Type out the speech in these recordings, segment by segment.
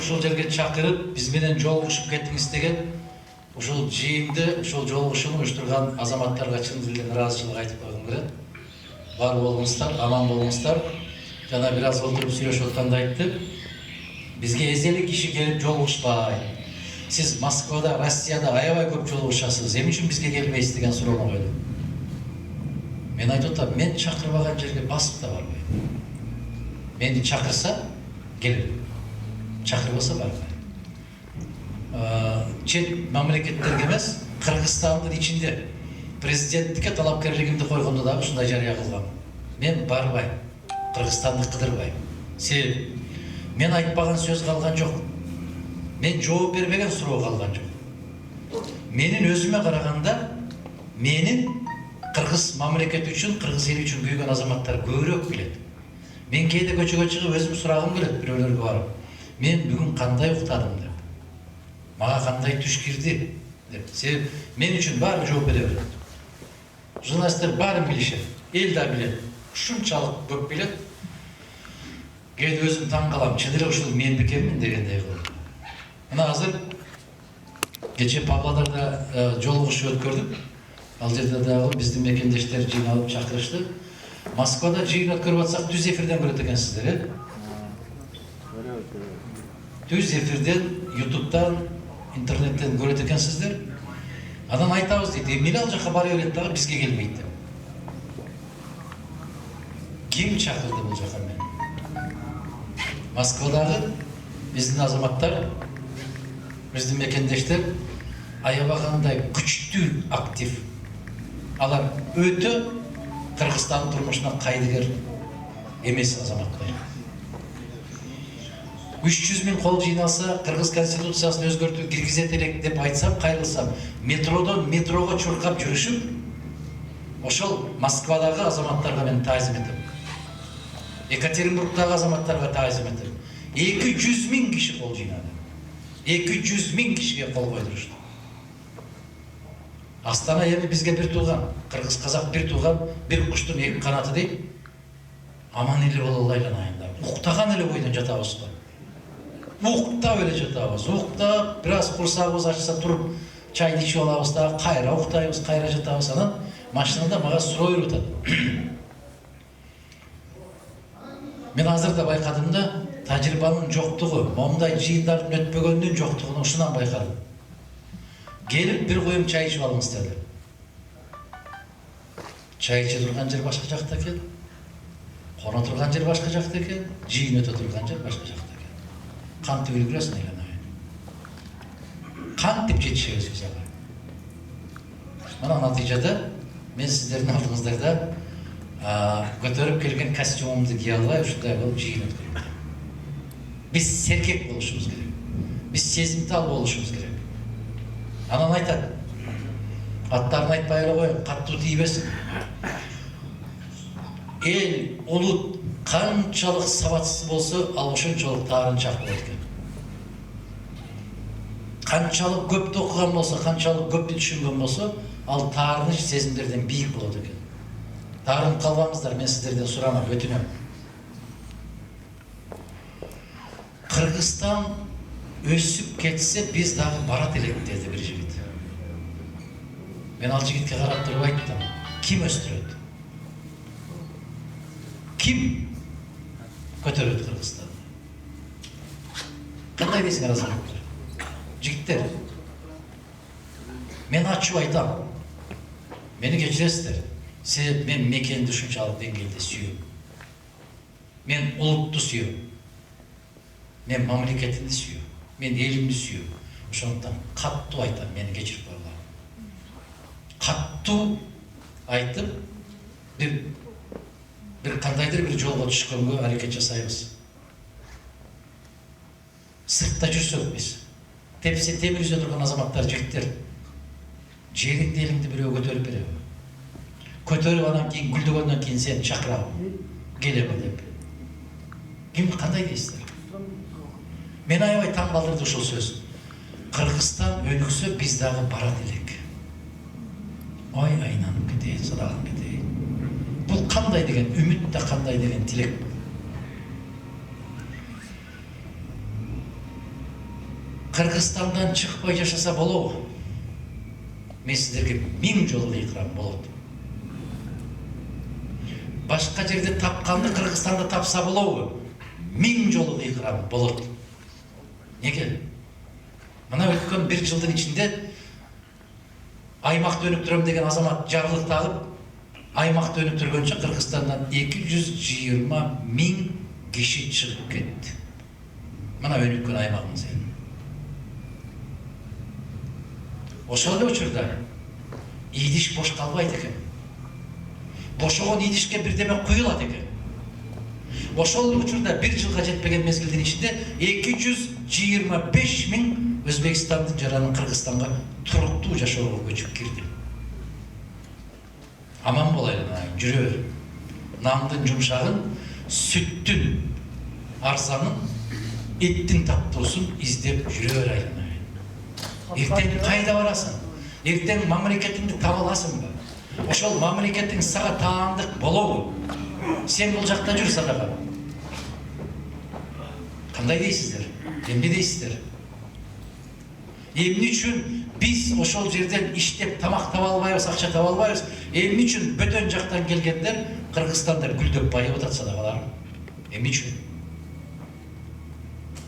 ушул жерге чакырып, биз менен жолугушуп кеттиңиз деген ушул жыйынды, ушул жолугушууну уюштурган азаматтарга чын дилден ыраазычылык айтып койгум келет. Бар болуңуздар, аман болуңуздар. Жана бир аз отуруп сүйлөшүп атканда айтты. Бизге эзели киши келип жолугушпай. Сиз Москвада, Россияда аябай көп жолугушасыз. Эмне үчүн бизге келбейсиз деген суроону койдум. Мен айтып атам, мен чакырбаган жерге басып да барбайм. Мени чакырса келем. Чакырбаса барбайм. Чет мамлекеттерге эмес, Кыргызстандын ичинде президенттикке талапкерлигимди койгондо дагы ушундай жарыя кылгам. Мен барбайм. Кыргызстанды кыдырбайм. Себеби мен айтпаган сөз калган жок. Мен жооп бербеген суроо калган жок. Менин өзүмө караганда, менин Кыргыз мамлекети үчүн, Кыргыз эли үчүн күйгөн азаматтар көбүрөөк билет. Мен кээде көчөгө чыгып өзүм сурагым келет бирөөлөргө барып. Мен бүгүн кандай уктадым деп. Мага кандай түш кирди деп. Себеби мен үчүн баары жооп бере берет. Журналисттер баарын билишет. Эл да билет. Ушунчалык көп билет. Кээде өзүм таң калам, чын эле ушул мен бекеммин дегендей кылып. Мына азыр кече Павлодарда жолугушуу өткөрдүк. Ал жерде дагы биздин мекендештер жыйналып чакырышты. Москвада жыйын өткөрүп атсак түз эфирден көрөт экенсиздер, Түз эфирден, YouTube'дан, интернеттен көрөт экенсиздер. Анан айтабыз дейт, эмне ал жака бара берет дагы бизге келбейт деп. Ким чакырды бул жака мени? Москвадагы биздин азаматтар, биздин мекендештер аябагандай күчтүү актив. Алар өтө Кыргызстан турмушуна кайдыгер эмес азаматтар. 300 000 кол жыйналса, Кыргыз конституциясын өзгөртүү киргизет элек деп айтсам, кайрылсам, метродон метрого чуркап жүрүшүп, ошол Москвадагы азаматтарга мен таазим этем. Екатеринбургдагы азаматтарга таазим этем. 200 000 киши кол жыйнады. 200 000 кишиге кол койдурушту. Астана эми бизге бир тууган, кыргыз казак бир тууган, бир куштун эки канаты дейт. Аман эле бололу айланайын да. Уктаган эле бойдон жатабыз го. Уктап эле жатабыз. Уктап, бир аз курсагыбыз ачса туруп, чайды ичип алабыз да, кайра уктайбыз, кайра жатабыз. Анан машинада мага суроо берип атат. Мен азыр да байкадым да, тажрыйбанын жоктугу, момундай жыйындардын өтпөгөндүн жоктугун ушунан байкадым. Gelip bir koyum çay içip alыңыз dedi. Çay içe turgan жер башка жакта экен. Кона турган жер башка жакта экен. Жыйын өтө турган жер башка жакта экен. Кантип үлгүрөсүң айланайын? Кантип жетишебиз биз ага? Мына натыйжада мен сиздердин алдыңыздарда көтөрүп келген костюмумду кие албай ушундай болуп жыйын өткөрөм. Биз серкек болушубуз керек. Биз сезимтал болушубуз керек. Анан айтат, аттарын айтпай эле коеюн, каттуу тийбесин. Эл, улут канчалык сабатсыз болсо, ал ошончолук таарынчак болот экен. Канчалык көптү окуган болсо, канчалык көптү түшүнгөн болсо, ал таарыныч сезимдерден бийик болот экен. Таарынып калбаңыздар, мен сиздерден сурамам, өтүнөм. Кыргызстан өсүп кетсе, биз дагы барат элек деди бир жигит. Мен ал жигитке карап туруп айттым. Ким өстүрөт? Ким көтөрөт Кыргызстанды? Кандай дейсиңер азаматтар? Жигиттер. Мен ачып айтам. Мени кечиресиздер. Себеби мен мекенди ушунчалык деңгээлде сүйөм. Мен улутту сүйөм. Мен мамлекетимди сүйөм. Мен элимди сүйөм. Ошондуктан каттуу айтам, мени кечирип койгула. Каттуу айтып, бир кандайдыр бир жолго түшкөнгө аракет жасайбыз. Сыртта жүрсөк биз, тепсе темир үзө турган азаматтар, жигиттер, жериңди элиңди бирөө көтөрүп береби? Көтөрүп анан кийин гүлдөгөндөн кийин сени чакырабы? Келеби деп. Ким кандай дейсиздер? Мен аябай таң калтырды ушул сөз. Кыргызстан өнүксө биз дагы барат элек. Ой айнанып кетейин, садаган кетейин. Бул кандай деген үмүт да, кандай деген тилек. Кыргызстандан чыкпай жашаса болобу? Мен сиздерге 1000 жолу кыйкырам, болот. Башка жерде тапканды Кыргызстанда тапса болобу? 1000 жолу кыйкырам, болот. Неге? Мына өткөн 1 жылдын ичинде аймакты өнүктүрөм деген азамат жарлык тагып, аймакты өнүктүргөнчө Кыргызстандан 220 000 киши чыгып кетти. Мына өнүккөн аймагыңыз эми. Ошол эле учурда идиш бош калбайт экен. Бошогон идишке бирдеме куюлат экен. Ошол эле учурда 1 жылга жетпеген мезгилдин ичинде 225 000 Өзбекстандын жаранын Кыргызстанга туруктуу жашоого көчүп кирди. Аман болайлы, жүрө бер. Нандын жумшагын, сүттүн арзанын, эттин таттуусун издеп жүрө бер айлана. Эртең кайда барасың? Эртең мамлекетиңди таба аласыңбы? Ошол мамлекетиң сага таандык болобу? Сен бул жакта жүр садага. Кандай дейсиздер? Эмне дейсиздер? Эмне үчүн биз ошол жерден иштеп тамак таба албайбыз, акча таба албайбыз? Эмне үчүн бөтөн жактан келгендер Кыргызстанда гүлдөп байып атат садакалар? Эмне үчүн?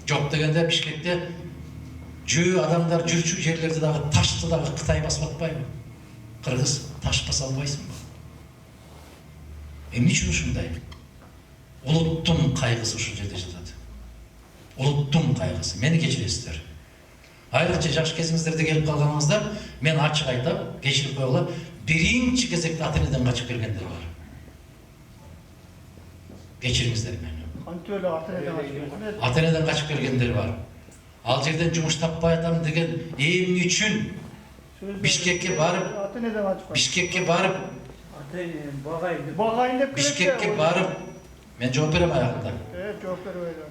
Жок дегенде Бишкекте жөө адамдар жүрчү жерлерди дагы ташты дагы Кытай басып атпайбы? Кыргыз таш баса албайсыңбы? Эмне үчүн ушундай? Улуттун кайгысы ушул жерде жатат. Улуттун кайгысы. Мени кечиресиздер. Айрыкча жаш кезиңиздерде келип калганыңызда мен ачык айтам, кечирип койгула, биринчи кезекте ата-энеден качып келгендер бар. Кечириңиздер мени. Кантип эле ата-энеден качып келген? Ата-энеден качып келгендер бар. Ал жерден жумуш таппай атам деген эмне үчүн Бишкекке барып, ата-энеден качып. Бишкекке барып, Багайын деп Бишкекке барып, мен жооп берем аягында. Жооп бербейди.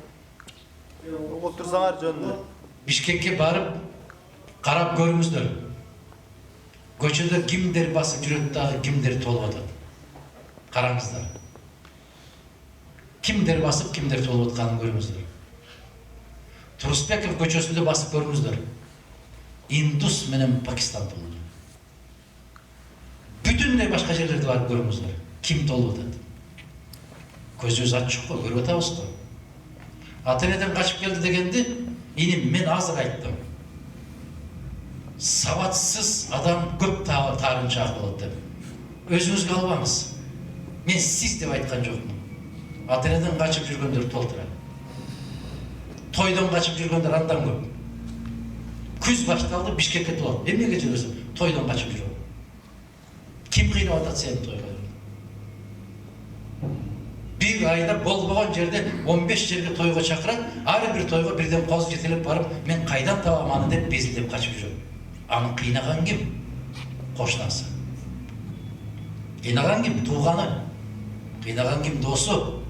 Отурсаңар жөнүндө. Бишкекке барып карап көрүңүздөр. Көчөдө кимдер басып жүрөт дагы, кимдер толуп атат. Караңыздар. Кимдер басып, кимдер толуп атканын көрүңүздөр. Турусбеков көчөсүндө басып көрүңүздөр. Индус менен Пакистан толуп. Бүтүндөй башка жерлерде барып көрүңүздөр. Ким толуп атат? Көзүбүз ачык го, көрүп атабыз го. Ата-энеден качып келди дегенди иним мен азыр айттым. Сабатсыз адам көп таарынчаак болот деп. Өзүңүзгө албаңыз. Мен сиз деп айткан жокмун. Ата-энеден качып жүргөндөр толтура. Тойдон качып жүргөндөр андан көп. Күз башталды, Бишкекке толот. Эмнеге жүрөсүң? Тойдон качып жүрөм. Ким кыйнап атат сени тойго? Bir ayda болбогон жерде 15 жерге тойго чакырат, ар бир тойго бирден коз жетелеп барып, мен кайдан табам аны деп безилдеп качып жүрөм. Аны кыйнаган ким? Кошнасы. Кыйнаган ким? Тууганы. Кыйнаган ким? Досу.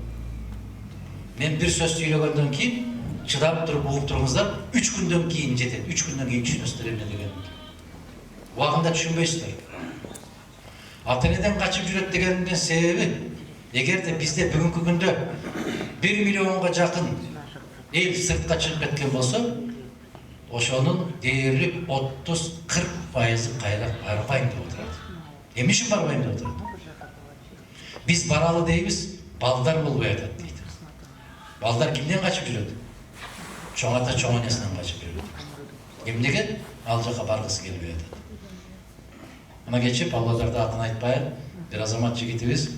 Мен бир сөздү үйлөгөндөн кийин чыдап туруп угуп туруңуздар, 3 күндөн кийин жетет. 3 күндөн кийин түшүнөсүздөр эмне дегенин. Убагында түшүнбөйсүздөр. Ата-энеден качып жүрөт дегендин себеби эгерде бизде бүгүнкү күндө 1 миллионго жакын эл сыртка чыгып кеткен болсо, ошонун дээрлик 30-40% кайра барбайм деп отурат. Эмне үчүн барбайм деп отурат? Биз баралы дейбиз, балдар болбой атат дейт. Балдар кимден качып жүрөт? Чоң ата чоң энесинен качып жүрөт. Эмнеге? Ал жака баргысы келбей атат. Мына кечээ Павлодарда атын айтпайын, бир азамат жигитибиз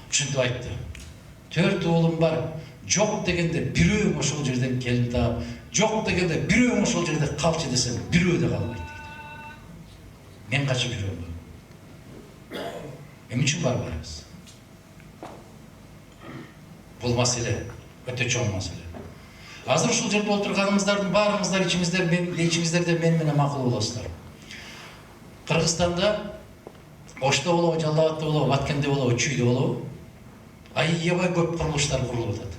ушинтип айтты. 4 уулум бар. Жок дегенде бирөө ошол жерден келин таап, жок дегенде бирөө ошол жерде калчы десем, бирөө да калбайт дейт. Мен качып жүрөм. Эмне үчүн барбайбыз? Бул маселе өтө чоң маселе. Азыр ушул жерде отурганыңыздардын баарыңыздар ичиңиздерде мен менен макул болосуздар. Кыргызстанда Ошто болобу, Жалал Абадта болобу, Баткенде болобу, Чүйдө болобу, аябай көп курулуштар курулуп атат.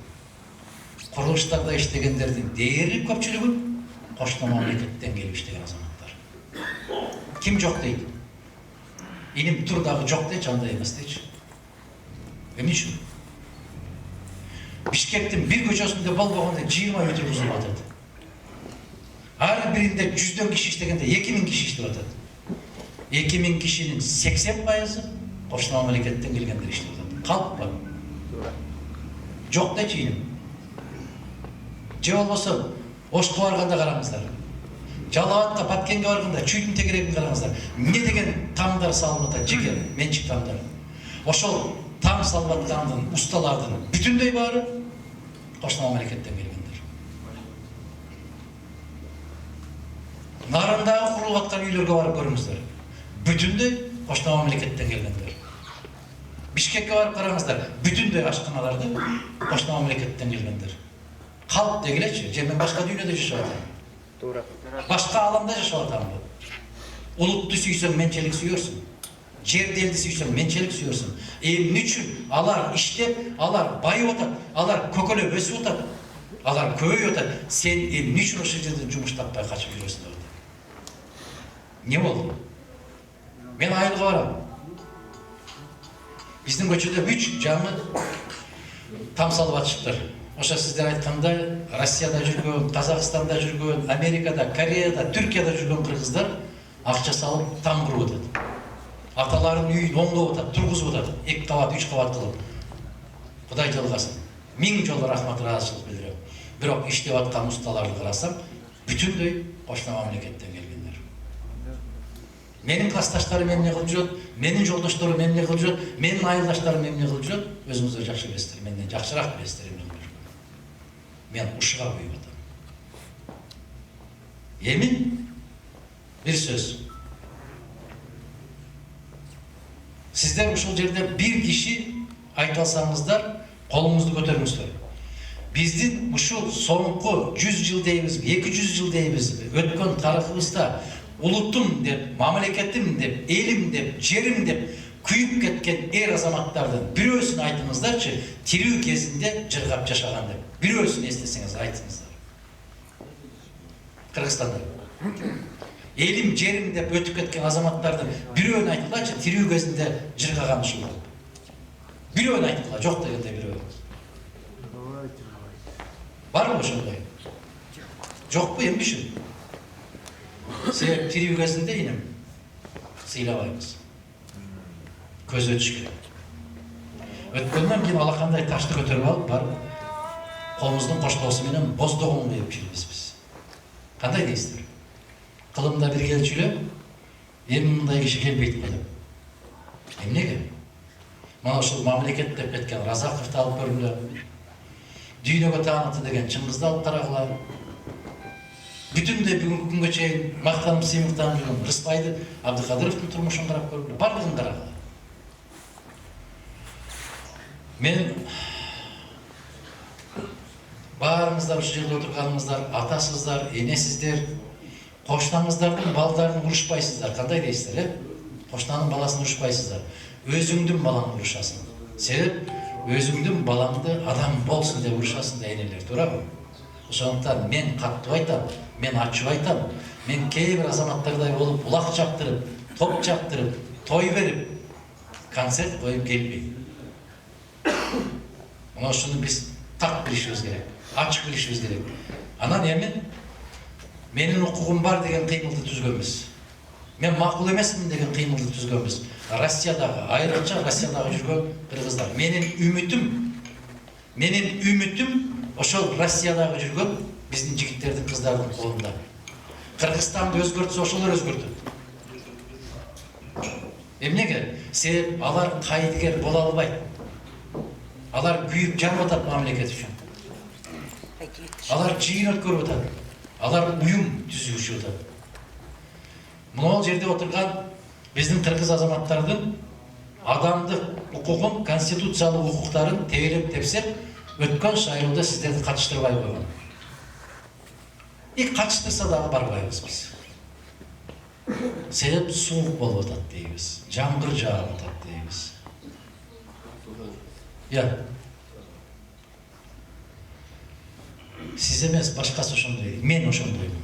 Курулуштарда иштегендердин дээрлик көпчүлүгү кошмо мамлекеттен келип иштеген азаматтар. Ким жок дейт? Иним тур дагы жок дейчи, андай эмес дейчи. Эмне үчүн? Бишкектин bir көчөсүндө болбогондо 20 үй тургузулуп атат. Ар биринде 100 киши иштегенде 2000 киши иштеп атат. 2000 кишинин 80%ы кошуна мамлекеттен келгендер иштеп атат. Калп бар. Жок да чейин. Же болбосо Ошко барганда караңыздар. Жалаватка, Баткенге барганда чүйдүн тегерегин караңыздар. Эмне деген тамдар салынып атат, жеке менчик тамдар. Ошол там салып аткандын усталардын бүтүндөй баары кошуна мамлекеттен келгендер. Нарындагы курулуп аткан үйлөргө барып көрүңүздөр. Бүтүндөй кошуна мамлекеттен келгендер. Бишкекке барып караңыздар, бүтүндөй ашканаларды кошуна мамлекеттен келгендер. Калп дегилечи, же мен башка дүйнөдө жашап атам. Туура. Башка аламда жашап атам. Улутту сүйсөң менчелик сүйөрсүң. Жерди элди сүйсөң менчелик сүйөрсүң. Эмне үчүн алар иштеп, алар байып атат, алар көкөлөп өсүп атат, алар көбөйүп атат. Сен эмне үчүн ошол жерден жумуш таппай качып жүрөсүң деп атат. Эмне болду? Мен айылга барам. Биздин көчөдө 3 жаңы там салып атышыптыр. Ошо сиздер айткандай, Россияда жүргөн, Казакстанда жүргөн, Америкада, Кореяда, Түркияда жүргөн кыргыздар акча салып там куруп атат. Аталарын үйүн оңдоп атат, тургузуп атат, 2 кабат, 3 кабат кылып. Кудай жалгасын. 1000 жолу рахмат, ыраазычылык билдирем. Бирок иштеп аткан усталарды карасам, бүтүндөй кошуна мамлекеттен келгендер. Менин классташтарым эмне кылып жүрөт, менин жолдошторум эмне кылып жүрөт, менин айылдаштарым эмне кылып жүрөт, өзүңүздөр жакшы билесиздер, менден жакшыраак билесиздер. Мен ушуга күйүп атам. Эми бир сөз. Сиздер ушул жерде бир киши айта алсаңыздар, колуңузду көтөрүңүздөр. Биздин ушул соңку 100 жыл дейбиз, 200 жыл дейбиз, өткөн тарыхыбызда улутум деп, мамлекетим деп, элим деп, жерим деп күйүп кеткен эр азаматтардын бирөөсүн айтыңыздарчы, тирүү кезинде жыргап жашаган деп. Бирөөсүн эстесеңиз айтыңыздар. Кыргызстанда. Элим, жерим деп өтүп кеткен азаматтардын бирөөнү айтыңдарчы, тирүү кезинде жыргаган ушул. Бирөөнү айтыңдар, жок дегенде бирөө. Барбы ошондой? Жокпу эмне үчүн? Себеп тирүү кезинде инем сыйлабайбыз. Көз өтүш керек. Өткөндөн кийин алакандай ташты көтөрүп алып барып, колубуздун коштоосу менен боздогон кыйып жүрбүз биз. Кандай дейсиздер? Кылымда бир келчүлө, эми мындай киши келбейт го деп. Эмнеге? Мана ушул мамлекет деп кеткен Разаковду алып көргүлө. Дүйнөгө тааныкты деген Чыңгызды алып карагыла. Бүтүндөй бүгүнкү күнгө чейин мактанып сыймыктанып жүргөн Рыспайды, Абдыкадыровдун турмушун карап көргүлө. Бардыгын карагыла. Мен баарыңыздар ушул жерде отурганыңыздар, атасыздар, энесиздер, кошунаңыздардын балдарын урушпайсыздар. Кандай дейсиздер, Кошунанын баласын урушпайсыздар. Өзүңдүн балаңды урушасың. Себеп өзүңдүн балаңды адам болсун деп урушасың да энелер, туурабы? Ошондуктан мен каттуу айтам, мен ачуу айтам. Мен кээ бир азаматтардай болуп улак чаптырып, топ чаптырып, той берип, концерт коюп келбейм. Мына ушуну биз так билишибиз керек, ачык билишибиз керек. Анан эми менин укугум бар деген кыймылды түзгөнбүз. Мен макул эмесмин деген кыймылды түзгөнбүз. Россиядагы, айрыкча Россиядагы жүргөн кыргыздар. Менин үмүтүм ошол Россиядагы жүргөн биздин жигиттердин, кыздардын колунда. Кыргызстанды өзгөртсө ошолор өзгөртөт. Эмнеге? Себеп алар кайдыгер боло албайт. Алар күйүп жанып атат мамлекет үчүн. Алар жыйын өткөрүп атат. Алар уюм түзүүчү атат. Могул жерде отурган биздин кыргыз азаматтардын адамдык укугун, конституциялык укуктарын тебелеп тепсек, өткөн шайлоодо сиздерди катыштырбай койгон. Катыштырса дагы барбайбыз биз. Себеп суук болуп атат дейбиз, жамгыр жаап атат дейбиз. Сиз эмес, башкасы ошондой. Мен ошондоймун.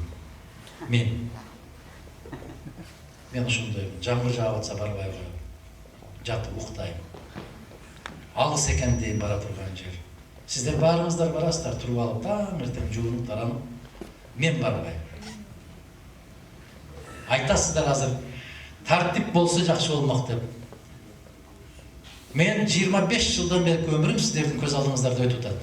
Мен ошондоймун. Жамгыр жаап атса барбай коем. Жатып уктайм. Алыс экен дейм бара турган жер. Сіздер барыңыздар барасыздар, тұрып алып, таңертең жуынып таранып, мен барбаймын. Айтасыздар азыр, тартип болса жақсы болмақ деп. Мен 25 жылдан бері өмірім сіздердің көз алдыңыздарда өтіп жатады.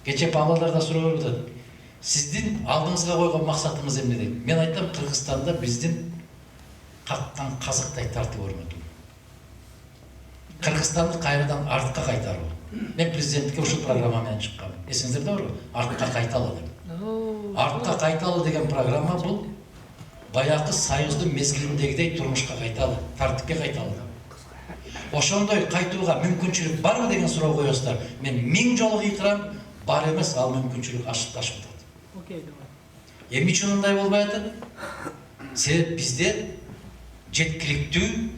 Кеше Павлодарда сұрап өтеді. Сіздің алдыңызға қойған мақсатыңыз эмне дейді. Мен айтам, Қырғызстанда біздің қаққан қазықтай тартып орнату. Қырғызстанды қайрадан артқа қайтару. Мен президентке ушул программамен шыққам. Есіңіздерде бар ғой? Артқа қайталы деп. Артқа қайталы деген программа бұл баяғы Союздың мезгіліндегідей тұрмышқа қайталы, тартипке қайталы. Ошондой қайтуға мүмкіншілік бар ма деген сұрау қоясыздар. Мен 1000 жолы қиқырам, бар емес, ал мүмкіншілік ашып жатады. Эмне үчүн мындай болбай атат? Себеп бизде жеткиликтүү,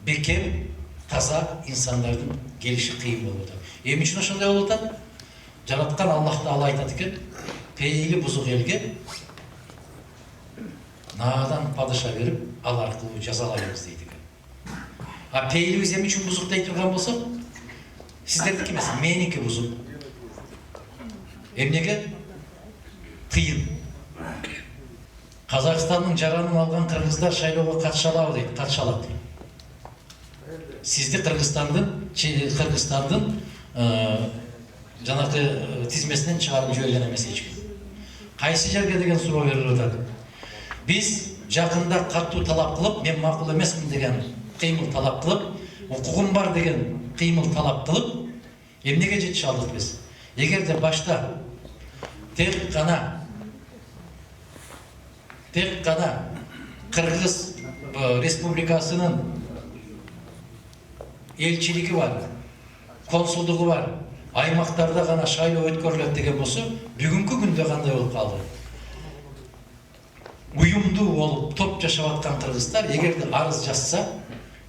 бекем, таза инсандардын келиши кыйын болуп атат. Эмне үчүн ошондой болуп атат? Жараткан Аллах Таала айтат экен, пейили бузук элге надан падыша берип, ал аркылуу жазалайбыз дейт экен. А пейилибиз эмне үчүн бузук дей турган болсок, сиздердики эмес, меники бузук. Эмнеге? Тыйын. Қазақстанның жаранын алған қырғыздар шайлауға қатышалабы дейді, қатышалады. Сізді Қырғызстандың жанағы тизмесінен шығарып жіберген емес ешкім. Қайсы жерге деген сұрау беріліп жатады. Біз жақында қаттуу талап қылып, мен мақұл емеспін деген қимыл талап қылып, құқығым бар деген қимыл талап қылып, емнеге жете алдық біз. Егер де башта тек қана Қырғыз Республикасының елчилиги бар, консулдугу бар, аймақтарда ғана шайлоо өткөрүлөт деген болсо, бүгүнкү күндө кандай болуп калды? Уюмдуу болуп, топ жашап аткан кыргыздар эгерде арыз жазса,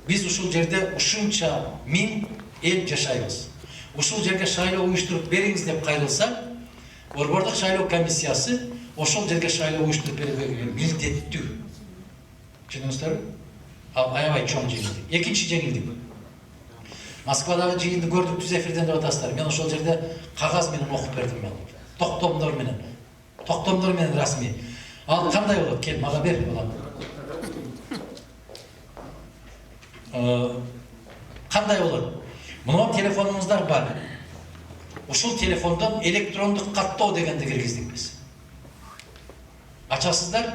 биз ушул жерде ушунча 1000 эл жашайбыз. Ушул жерге шайлоо уюштуруп бериңиз деп кайрылса, Борбордук шайлоо комиссиясы ошол жерге шайлоо уюштуруп берүүгө милдеттүү. Түшүнүңүздөрбү? Ал аябай чоң жеңилдик. Экинчи жеңилдик. Москвадагы жыйынды көрдүк, түз эфирден деп атасыздар. Мен ошол жерде кагаз менен окуп бердим мен. Токтомдор менен расмий. Ал кандай болот? Кел, мага бер, балам. Кандай болот? Мына телефонуңуздар бар. Ушул телефондон электрондук каттоо дегенди киргиздик биз. Ачасыздар,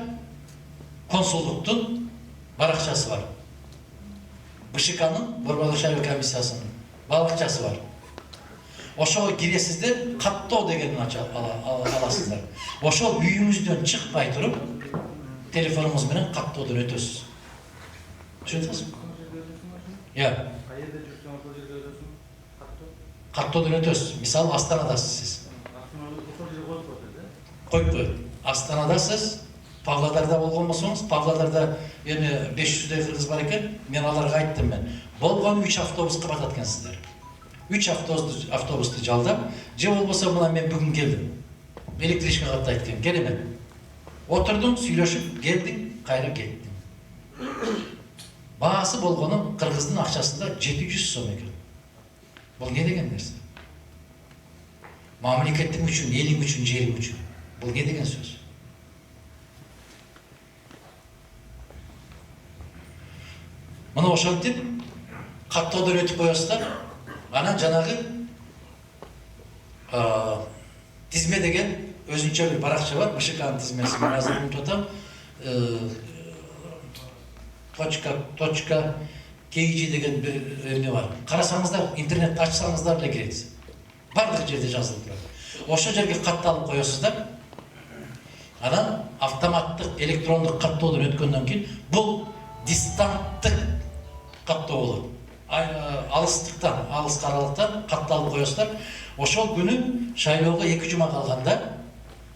консулдуктун баракчасы бар. БШКнын, Борбордук шайлоо комиссиясынын баракчасы бар. Ошого киресиздер, каттоо дегенин аласыздар. Ошол үйүңүздөн чыкпай туруп, телефонуңуз менен каттоодон өтөсүз. Түшүндүңүзбү? Я. Каттоодон өтөсүз. Мисалы, Астанадасыз сиз. Коюп коет. Астанадасыз, Павлодарда болгон болсоңуз, Павлодарда эми 500 кыргыз бар экен, мен аларга айттым мен. Болгон 3 автобус кабат аткансыздар. 3 автобусту жалдап, же болбосо мына мен бүгүн келдим. Электричка катты айткан, келемен. Отурдум, сүйлөшүп, келдим, кайра кеттим. Баасы болгону кыргыздын акчасында 700 сом экен. Бул не деген нерсе? Мамлекеттик үчүн, элиң үчүн, жериң үчүн. Бул не деген сөз? Мына ошентип каттоодон өтүп коесуздар. Анан жанагы тизме деген өзүнчө бир баракча бар, БШКнын тизмеси. Мен азыр унутуп атам. Точка KG деген бир эмне бар. Карасаңыздар, интернетти ачсаңыздар эле кирет. Бардык жерде жазылып турат. Ошол жерге катталып коесуздар. Анан автоматтык электрондук каттоодон өткөндөн кийин бул дистанттык каттоо болот. Алыстыктан, алыс каралыктан катталып коесуздар. Ошол күнү шайлоого 2 жума калганда,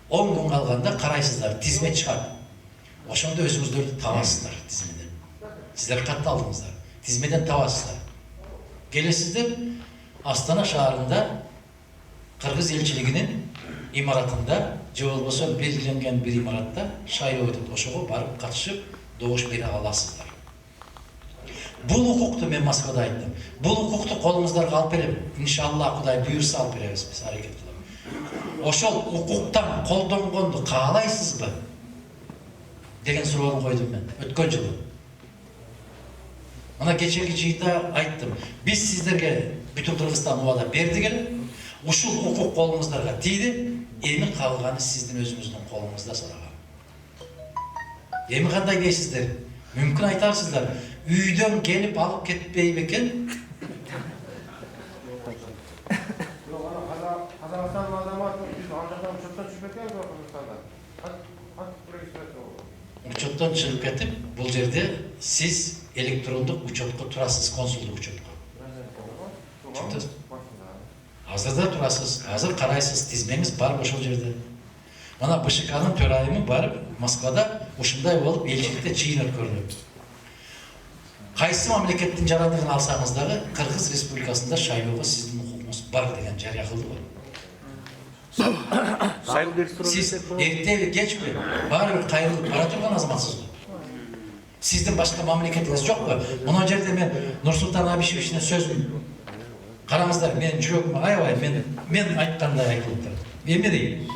10 күн калганда карайсыздар, тизме чыгат. Ошондо өзүңүздөрдү табасыздар тизмеден. Сиздер катталдыңыздар, тизмеден табасыздар. Келесиздер Астана шаарында Кыргыз элчилигинин имаратында, же болбосо белгиленген бир имаратта шайлоо өтөт. Ошого барып катышып, добуш бере аласыздар. Бул укукту мен Москвада айттым. Бул укукту колуңуздарга алып берем. Иншалла Кудай буйрса алып беребиз, биз аракет кылабыз. Ошол укуктан колдонгонду каалайсызбы? Деген суроону койдум мен өткөн жылы. Мына кечеги жыйында айттым. Биз сиздерге бүтүн Кыргызстан убада бердик эле. Ушул укук колуңуздарга тийди. Эми калганы сиздин өзүңүздүн колуңузда сураган. Эми кандай дейсиздер? Мүмкүн айтарсыздар. Үйдөн келип алып кетпей бекен? Қазақстан азаматы біз аңжақтан ұшақтан түсіп кеткен жоқ Қырғызстанда. Қатты регистрация болды. Учеттон чыгып кетип, бул жерде сиз электрондук учетко турасыз, консулдук учетко. Азыр да турасыз, азыр карайсыз, тизмеңиз бар ошол жерде. Мына БШКнын төрайымы барып Москвада ушундай болуп элчиликте жыйын өткөрдү. Кайсы мамлекеттин жарандыгын алсаңыз дагы Кыргыз Республикасында шайлоого сиздин укугуңуз бар деген жарыя кылды го. Сиз эртеби кечпи баары бир кайрылып бара турган азаматсыз го. Сиздин башка мамлекетиңиз жокпу? Мына жерде мен Нурсултан Абишевичтин сөзүн караңыздар, мен жүрөгүм аябай, мен айткандай айтылып турат. Эме дейт?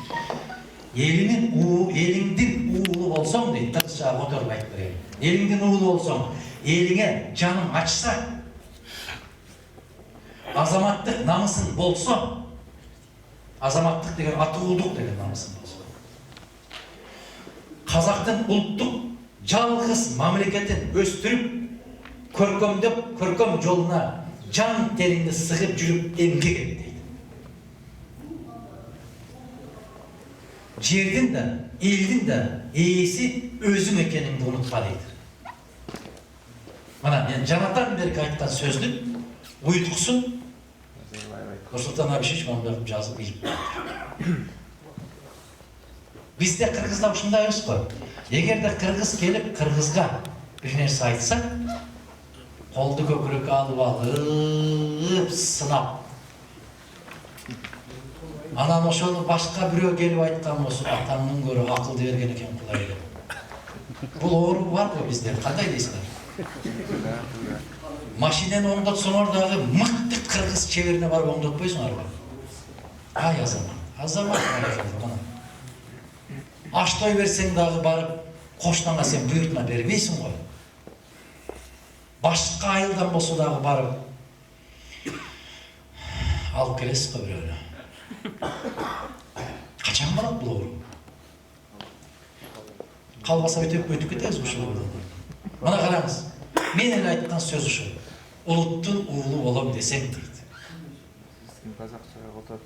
Элиңдин уулу болсоң дейт, кыргызча которуп айтып берейин. Элиңдин уулу болсоң, элиңе жаным ачса, азаматтык намысың болсо, азаматтык деген атуулук деген намысың болсо, казактын улуттук жалгыз мамлекетин өстүрүп, көркөмдөп, көркөм жолуна жан териңди сыгып жүрүп эмгек эт дейт. Жердин да, элдин да ээси өзүң экениңди унутпа дейт. Мына мен жанатан берки айткан сөздүн уюткусун Нурсултан Абишевич мондай жазып илип. Бизде Кыргызда ушундай эмес го. Эгерде кыргыз келип кыргызга бир нерсе айтса, колду көкүрөккө алып сынап. Анан ошону башка бирөө келип айткан болсо, атаңдын көрө акылды берген экен Кудай деп. Бул оору бар го бизде. Кандай дейсиңер? Машинени оңдотсоңор дагы мыкты кыргыз чеберине барып оңдотпойсуңарбы? Ай азамат мына. Аштой берсең дагы барып коштанга сен буйртма бербейсиң го. Башка айылдан болсо дагы барып алып келесиз го бирөөнү. Качан болот бул оору? Калбаса өтүп кетебиз ушул. Мына караңыз. Мен эле айткан сөз ушул. Улуттун уулу болом десең дейт. Қазақшаға отырып.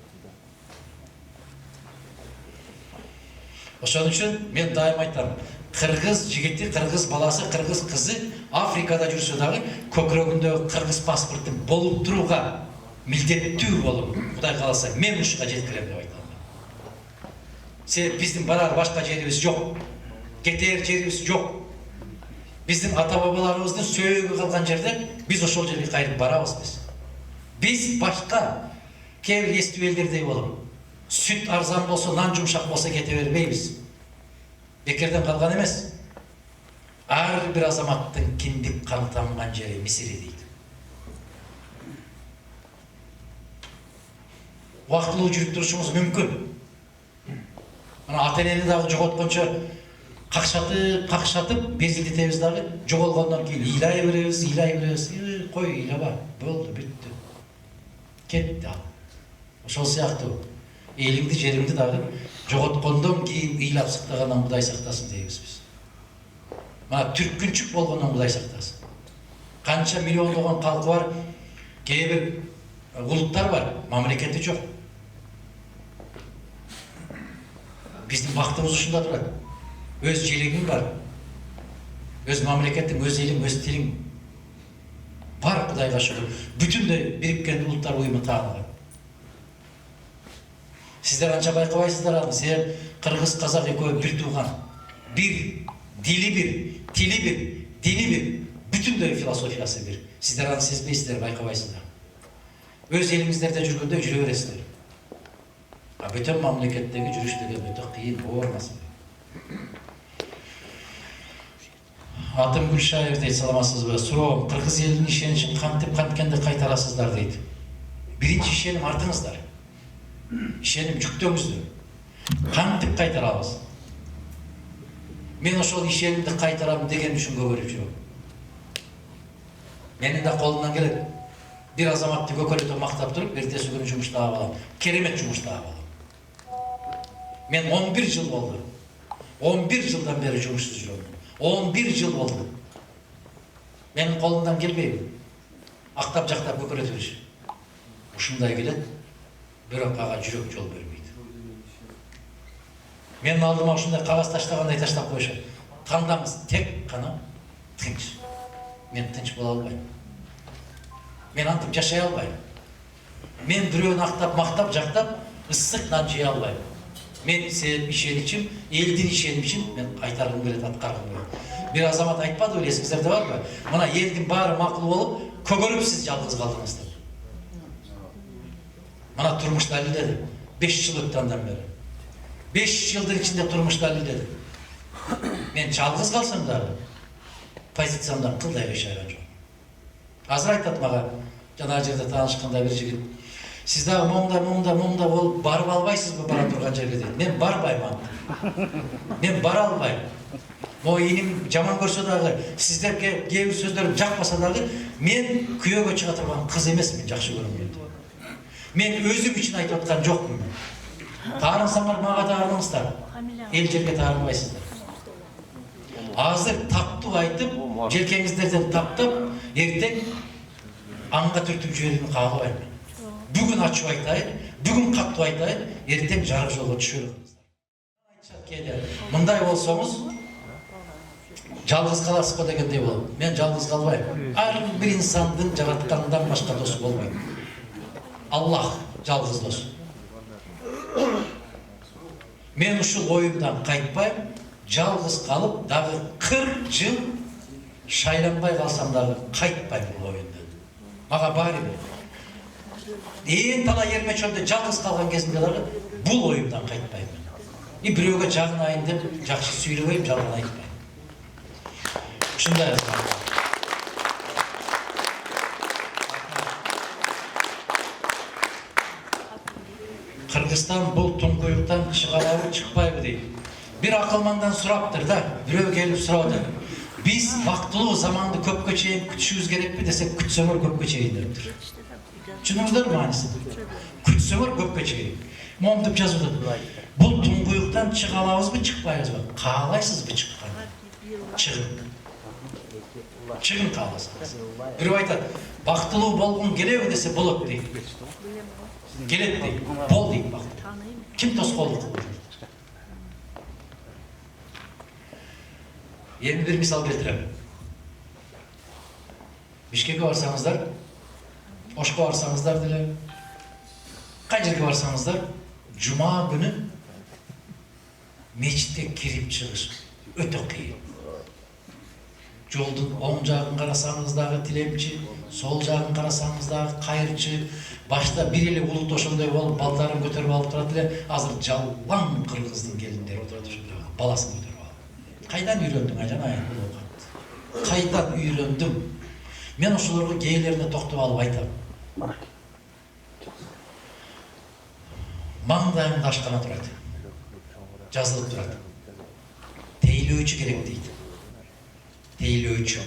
Ошон үчүн мен дайым айтам, кыргыз жигити, кыргыз баласы, кыргыз кызы Африкада жүрсө дагы көкүрөгүндөгү кыргыз паспортун болуп турууга милдеттүү болуп, Кудай кааласа, мен ушуга жеткирем деп айтам. Себеп биздин барар башка жерибиз жок. Кетер жерибиз жок. Биздин ата-бабаларыбыздын сөөгү калган жерде биз ошол жерге кайрып барабыз биз. Биз башка кээ бир эстүү элдердей болуп, сүт арзан болсо, нан жумшак болсо кете бербейбиз. Бекерден калган эмес. Ар бир азаматтын киндик каны тамган жери Мисири дейт. Убактылуу жүрүп турушуңуз мүмкүн. Мына ата-энени дагы жоготкончо какшатып, безилдетебиз дагы, жоголгондон кийин ыйлай беребиз. Кой ыйлаба, болду, бүттү. Кетти ал. Ошол сыяктуу элиңди, жериңди дагы жоготкондон кийин ыйлап сактагандан Кудай сактасын дейбиз биз. Мына түркүнчүк болгондон Кудай сактасын. Канча миллиондогон калкы бар, кээ бир улуттар бар, мамлекети жок. Биздин бактыбыз ушунда турат. Өз желегиң бар. Өз мамлекетиң, өз элиң, өз тилиң бар, Кудайга шүгүр. Бүтүндөй бириккен улуттар уюму тааныган. Сиздер анча байкабайсыздар аны, себеп кыргыз, казак экөө бир тууган. Бир, дили бир, тили бир, дини бир, бүтүндөй философиясы бир. Сиздер аны сезбейсиздер, байкабайсыздар. Өз элиңиздерде жүргөндө жүрө бересиздер. А бүтүн мамлекеттеги жүрүш деген өтө кыйын, оор маселе. Атым Гүлшаев дейт, саламатсызбы? Суроом, кыргыз элинин ишеничин кантип канткенде кайтарасыздар дейт. Биринчи ишеним артыңыздар. Ишеним жүктөңүздөр. Кантип кайтарабыз? Мен ошол ишенимди кайтарам деген үчүн көбөрүп жүрөм. Менин да колумдан келет. Бир азаматты көкөлөтө мактап туруп, эртеси күнү жумуш таап алам. Керемет жумуш таап алам. Мен 11 жыл болду. 11 жылдан бери жумушсуз жүрөм. 11 жыл болду. Менин колумдан келбейби. Актап жактап көкөлөтө бериш. Ушундай келет. Бирок ага жүрөк жол бербейт. Мен алдыма ушундай кагаз таштагандай таштап коюшат. Тандаңыз тек кана тынч. Мен тынч боло албайм. Мен антип жашай албайм. Мен бирөөнү актап, мактап, жактап, ысык нан жей албайм. Мен ишеничим, элдин ишеничин мен кайтаргым келет, аткаргым келет. Бир азамат айтпадыбы, эсиңизде барбы? Мына элдин баары макул болуп, көгөрүп сиз жалгыз калдыңыз деп. Мына турмушта илдеди. 5 жыл өттү андан бери. 5 жылдын ичинде турмушта илдеди. Мен жалгыз калсам дагы позициямдан кылдай кыйшайган жок. Азыр айтат мага, жана жерде таанышканда бир жигит, сиз дагы момунда болуп барып албайсызбы бара турган жерге дейт. Мен барбайм анда. Мен бара албайм. Могу иним жаман көрсө дагы, сиздерге кээ бир сөздөрүм жакпаса дагы, мен күйөөгө чыга турган кыз эмесмин, жакшы көрөм дейт. Мен өзүм үчүн айтып аткан жокмун. Таарынсаңар мага таарыныңыздар. Эл жерге таарынбайсыздар. Азыр таптуу айтып, желкеңиздерден таптап, эртең аңга түртүп жиберүүнү каалабайм. Бүгүн ачып айтайын, бүгүн каттуу айтайын, эртең жарык жолго түшөрү кылыңыздар. Мындай болсоңуз, жалгыз каласыз го дегендей болот. Мен жалгыз калбайм. Ар бир инсандын жараткандан башка досу болбойт. Аллах жалгыз дос. Мен ушул оюмдан кайтпайм, жалгыз калып, дагы 40 жыл шайланбай калсам дагы кайтпайм бул оюндан. Мага баары бир. Ээн талай эрмечөлдө жалгыз калган кезимде дагы бул оюмдан кайтпайм. Бирөөгө жагынайын деп жакшы сүйлөбөйм, жалган айтпайм. Ушундай азамат. Кыргызстан бул туңкуюктан чыгарабы, чыкпайбы дейт. Бир акылмандан сураптыр да, бирөө келип сурап атат. Биз бактылуу заманды көпкө чейин күтүшүбүз керекпи десек, күтсөңөр көпкө чейин дептир. Түшүндүңүздөрбү маанисин? Күтсөңөр көпкө чейин. Момдуп жазып атат. Бул туңкуюктан чыга алабызбы, чыкпайбызбы? Каалайсызбы чыкканды? Чыгын. Чыгын кааласаңыз. Бирөө айтат, бактылуу болгун келеби десе болот дейт. Келет дейт, бол дейт бактылуу. Ким тоскоолдук кылып жүрөт? Эми бир мисал келтирем. Бишкекке барсаңыздар, Ошко барсаңыздар деле, кай жерге барсаңыздар, жума күнү мечитке кирип чыгыш өтө кыйын. Жолдун оң жагын карасаңыз дагы тилемчи, сол жагын карасаңыз дагы кайырчы, башта бир эле улут ошондой болуп, балдарын көтөрүп алып турат эле, азыр жалбаң кыргыздын келиндери отурат ошондо, баласын көтөрүп алып. Кайдан үйрөндүң ажанайын бул окат? Кайдан үйрөндүм? Мен ошолорго кээлерине токтоп алып айтам. Маңдайымда ашкана турат. Жазылып турат. Тейлөөчү керек дейт. Тейлөөчү.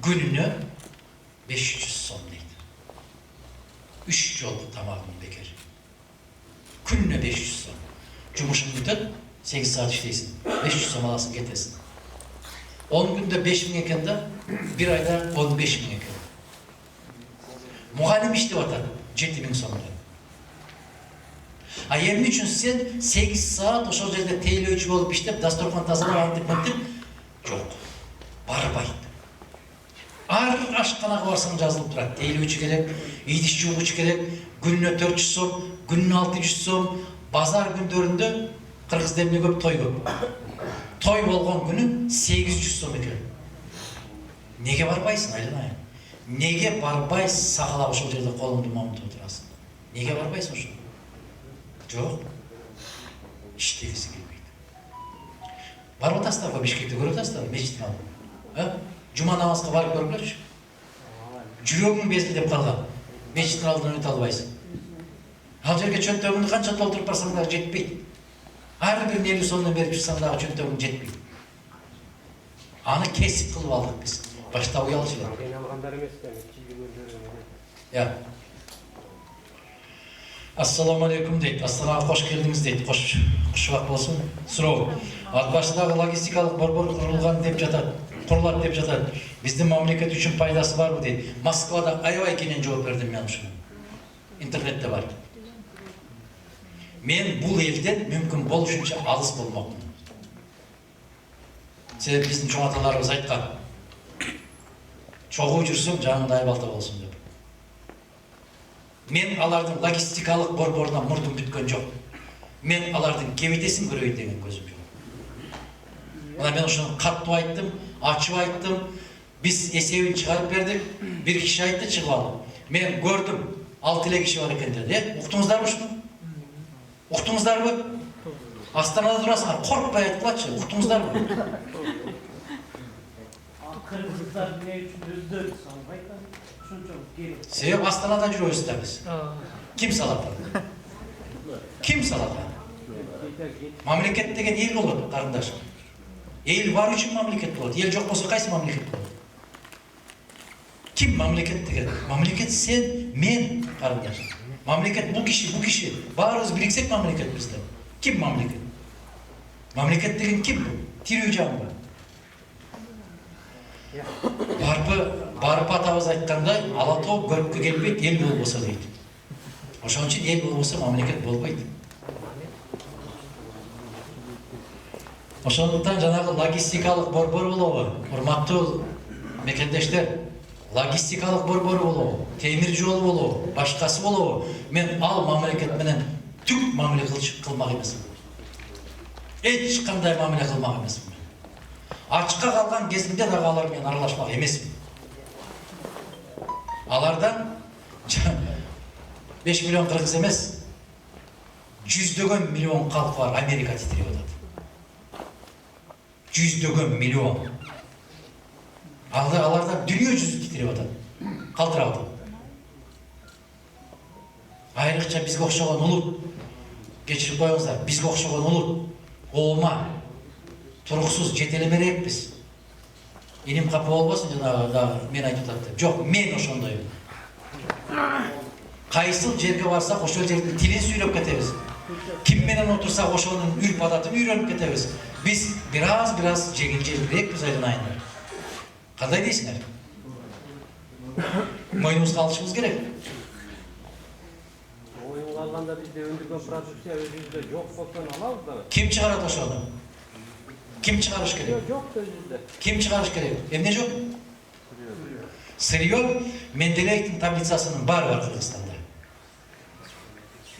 Күнүнө 500 сом дейт. 3 жолку тамагың бекер. Күнүнө 500 сом. Жумушуң бүтөт, 8 саат иштейсиң. 500 сом аласың, кетесиң. 10 күндө 5000 экен да, бир айда 15000 экен. Мугалим иштеп атат 7000 сомдон. А эмне үчүн сен 8 саат ошол жерде тейлөөчү болуп иштеп, дасторкон тазалап антип мынтип? Жок. Барбайт. Ар ашканага барсаң жазылып турат. Тейлөөчү керек, идиш жуугучу керек, күнүнө 400 сом, күнүнө 600 сом, базар күндөрүндө кыргызда эмне көп, той көп. Той болгон күнү 800 сом экен. Неге барбайсың, айланайын? Неге барбай сакалап ошол жерде колуңду момтуп отурасың? Неге барбайсың ошо? Жок. Иштегиси келбейт. Барып атасыздар, Бишкекте көріп атасыздар, мечіттің алдын. Жұма намазға барып көріңдерші. Жүрегің безілдеп қалған. Мечіттің алдынан өте албайсың. Ал жерге чөнтөгіңді қанша толтырып барсаң да жетпейді. Әрбір 50 сомнан беріп шықсаң дағы чөнтөгің жетпейді. Аны кесіп қылып алдық біз. Башта уялшылар. Алғандар емес пе? Чигилерлер. Я. Ассаламу алейкум дейді. Астанаға қош келдіңіз дейді. Қошуақ болсын. Сұрау. Атбашыдағы логистикалық борбор құрылған деп жатады. Құрылады деп жатады. Біздің мемлекет үшін пайдасы бар дейді. Москвада аябай кенен жауап бердім мен үшін. Интернетте бар. Мен бұл елден мүмкін бол үшінші алыс болмақпын. Себебі біздің чоң аталарымыз айтқан. Чоғып жүрсің, жаныңда айбалта болсын деп. Мен алардың логистикалық борборына мұртым бүткен жоқ. Мен алардың кебетесін көрейін деген көзім жоқ. Мына мен үшін қатты айттым, ашып айттым. Біз есебін шығарып бердік. Bir kişi айтты шығып. Мен көрдім, 6 киши бар екен деді. Ұқтыңыздар ма шыны? Ұқтыңыздар ма? Астанада тұрасыңдар, қорықпай айтқылатшы. Ұқтыңыздар ма? Kırgızlar ne için üzdü sanmaydı. Şunçalık gelip. Себебі Астанадан жүресіздер біз. Кім салады? Кім салады? Мемлекет деген ел болады, қарындаш. Ел бар үшін мемлекет болады. Ел жоқ болса қайсы мемлекет болады? Кім мемлекет деген? Мемлекет сен, мен, қарындаш. Мемлекет бұл киши. Барымыз біріксек мемлекет бізді. Кім мемлекет? Мемлекет деген кім бұл? Тирүү жағын ба? Барып атабыз айтқандай, Алатау көріпке келбейді, ел болбоса дейді. Ошон үчүн ел болбоса мемлекет болбойт. Ошондуктан жанагы логистикалык борбор болобу, урматтуу мекендештер, логистикалык борбору болобу, темир жол болобу, башкасы болобу, мен ал мамлекет менен түк мамиле кылмак эмесмин. Эч кандай мамиле кылмак эмесмин. Ачка калган кезимде дагы алар менен аралашмак эмесмин. Алардан 5 миллион кыргыз эмес, 100 миллион калкы бар, Америка титирип атат. 100 миллион. Алардан дүние жүзү титирип атат. Калтырап атат. Айрыкча бизге окшогон улут, кечирип коюңуздар, бизге окшогон улут, оома, туруксуз жетелемерекпиз. Эним капа болбосун, жанагы мен айтып атат деп. Жок, мен ошондоймун. Кайсыл жерге барсак, ошол жердин тилин сүйрөп кетебиз. Ким менен отурсак, ошонун үрп адатын үйрөнүп кетебиз. Биз бираз жеңил-желбирээкпиз айдын айында. Кандай дейсиңер? Мойнубузга алышыбыз керек. Oyun alganda bizde öndürgen prodüksiya özümüzde yok bolsan alabız da. Kim чыгарат ошону? Kim чыгарыш керек? Yok özümüzde. Kim чыгарыш керек? Эмне жок? Сырье Менделеевдин таблицасынын баары бар Кыргызстанда.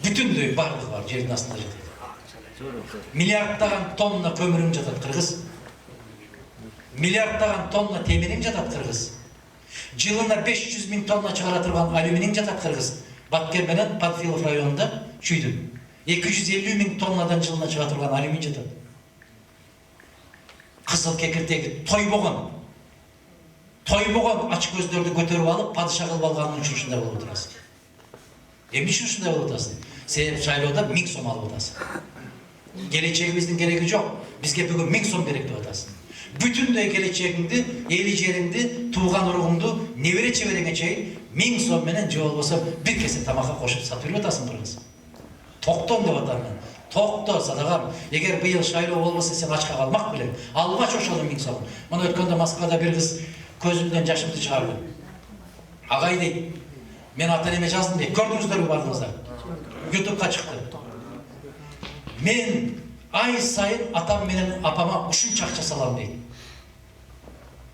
Бүтүндөй барлыгы бар, жердин астында жатат. Миллиарддаган тонна көмүрүң жатат Кыргыз. Миллиарддаган тонна темириң жатат Кыргыз. Жылына 500 000 тонна чыгара турган алюминиң жатат Кыргыз. Баткен менен Панфилов районунда чүйдүм. 250 000 тоннадан жылына чыга турган алюмин жатат. Кызыл кекиртеги тойбогон ач көздөрдү көтөрүп алып, падыша кылып алганын үчүн ушундай болуп отурасың. Эмне үчүн ушундай болуп атасың? Себеп шайлоодо 1000 сом алып атасың. Келечегибиздин кереги жок. Бизге бүгүн 1000 сом керек деп атасың. Бүтүндөй келечегиңди, эли жериңди, тууган уругуңду, небере чебереңе чейин 1000 сом менен же болбосо бир кесе тамакка кошуп сатып берип атасың Кыргыз. Токтом деп атам мен. Токто садагам. Эгер быйыл шайлоо болбосо сен ачка калмак белең. Албач ошол 1000 сом. Мына өткөндө Москвада бир кыз көзүмдөн жашымды чыгарды. Агай дейт, мен ата энеме жаздым дейт. Көрдүңүздөрбү бардыңыздар? YouTube'га чыкты. Мен ай сайын атам менен апама ушунча акча салам дейт.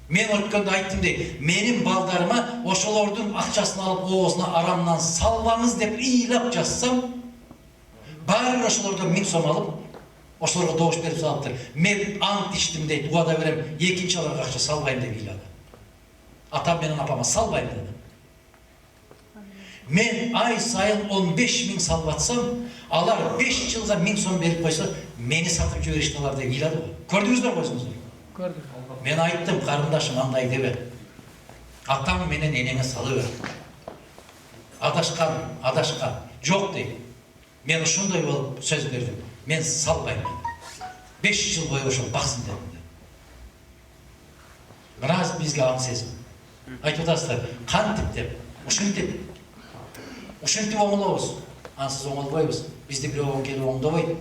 Мен өткөндө айттым дейт. Менин балдарыма ошолордун акчасын алып оозуна арамдан салбаңыз деп ыйлап жазсам, баары ошолордон 1000 сом алып, ошолорго добуш берип салыптыр. Мен ант иштим дейт. Уада берем, экинчи аларга акча салбайм деп ыйлады. Атам менен апама салбайм деди. Мен ай сайын 15.000 салып алар 5 жылға 1000 сом беріп қойса, мені сатып жіберішті алар деп ыйлады ғой. Көрдіңіздер қойсыңыздар. Gördük. Мен айттым, қарындашым андай дебе. Атаң менен енеңе салы бер. Адашқан, жоқ дейді. Мен ушундай болып сөз бердім. Мен салбаймын. 5 жыл бойы ошол бақсын дедім. Біраз бізге аң сезім. Айтып отырсыздар, қантип деп, ушинтип оңолобуз. Ансыз оңолбойбуз. Бизде бирөө келип оңдобойт.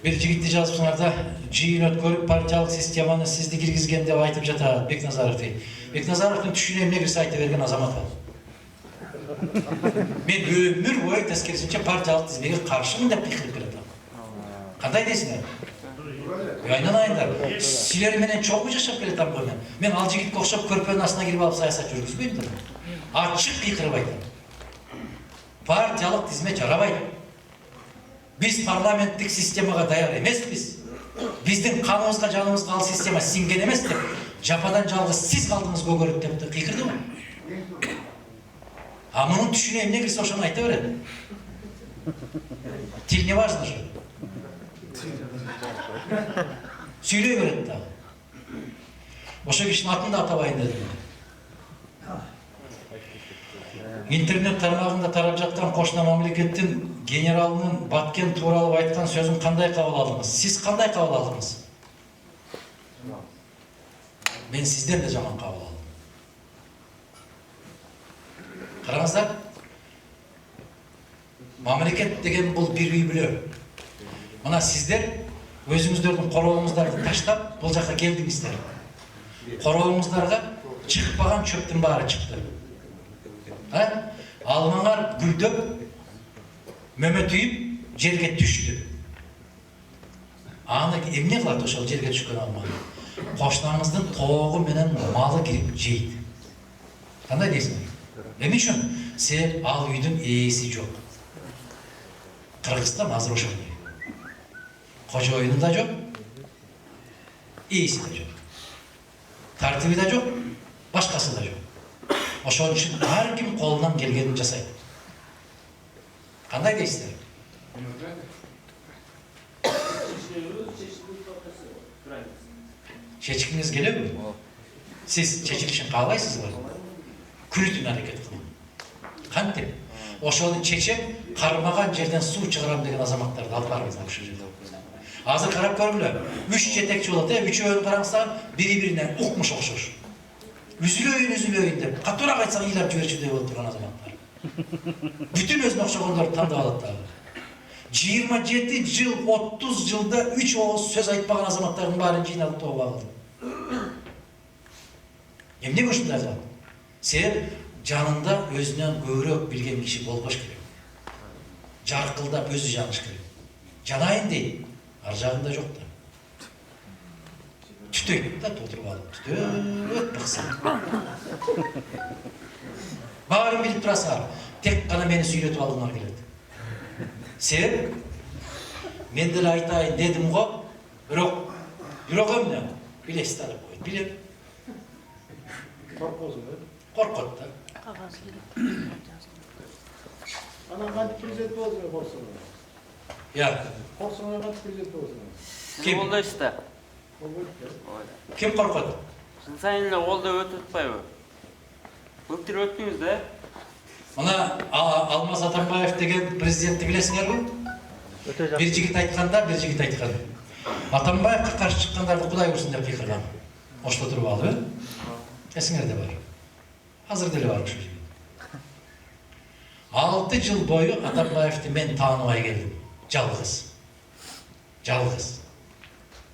Бир жигитти жазыпсыңар да, жыйын өткөрүп партиялык системаны сизди киргизген деп айтып жатат Бекназаров дейт. Бекназаровдун түшүнө эмне кирсе айта берген азамат ал. Мен өмүр бою тескерисинче партиялык тизмеге каршымын деп кыйкырып келатам. Кандай дейсиңер? Айналайындар, силер менен чогуу жашап келатам го мен. Мен ал жигитке окшоп көрпөнүн астына кирип алып саясат жүргүзбөйм да. Ачык кыйкырып айтам. Партиялык тизме жарабайт. Biz parlamentik sistemaga dayar emeспиz. Биздин каныбызга, жаныбызга ал система сиңген эмес деп, жападан жалгыз сиз калдыңыз көгөрүп деп кыйкырды го. А мунун түшүнө эмне кирсе ошону айта берет. Тил не важно же. Сүйлөй берет да. Ошо кишинин атын да атабайын дедим. Интернет тармагында тарап жаткан кошуна мамлекеттин генералынын Баткен тууралуу айткан сөзүн кандай кабыл алдыңыз? Сиз кандай кабыл алдыңыз? Мен сизден да жаман кабыл алдым. Караңыздар. Мамлекет деген бул бир үй бүлө. Мына сиздер өзүңүздөрдүн корообуңуздарды таштап бул жака келдиңиздер. Корообуңуздарга чыкпаган чөптүн баары чыкты. Алмаңар гүлдөп, мөмө түйүп, жерге түштү. Аны эмне кылат ошол жерге түшкөн алманы? Кошунаңыздын тоогу менен малы кирип жейт. Кандай дейсиңер? Эмне үчүн? Себеп ал үйдүн ээси жок. Кыргызстан азыр ошондой. Кожоюну да жок, ээси да жок. Тартиби да жок, башкасы да жок. Ошон үчүн ар ким колунан келгенин жасайт. Кандай дейсиздер? Чечкиңиз келеби? Сиз чечилишин каалайсызбы? Күнү-түн аракет кылып. Кантип? Ошону чечеп, кармаган жерден суу чыгарам деген азаматтарды алып барыңыздар ушул жерде. Азыр карап көргүлө. 3 жетекчи болот, үчөөнү караңыздар, бири-бирине укмуш окшош. Үзүлөйүн деп, катуураак айтсаң ыйлап жиберчүдөй болуп турган азаматтар. Бүтүн өзүнө окшогондорду тандап алат дагы. 27 жыл, 30 жылда 3 ооз сөз айтпаган азаматтардын баарын жыйналып тоого багылды. Эмне ушундай кылат? Себеп жанында өзүнөн көбүрөөк билген киши болбош керек. Жаркылдап өзү жаныш керек. Жанайын дейт, ар жагында жок да. Түтөйт да толтуруп алып, түтөт баксын. Баарын билип турасыңар, тек гана мени сүйлөтүп алгыңар келет. Себеп мен деле айтайын дедим го, бирок эмне? Билесиз да деп койду. Билем. Коркот да. Анан кантип президент болсун корсун. Я. Корсун кантип президент болсун. Ким болдойсуз да? Ким коркот? Жыл сайын эле колдоп өтүп атпайбы? Көптүр өттүңүз да? Мына Алмаз Атамбаев деген президентти билесиңерби? Бир жигит айтканда, бир жигит айткан. Атамбаевка каршы чыккандарды Кудай урсын деп кыйкырган. Ошто туруп алып, эсиңерде бар. Азыр деле бар ушул жигит. 6 жыл бою Атамбаевди мен тааныбай келдим. Жалгыз.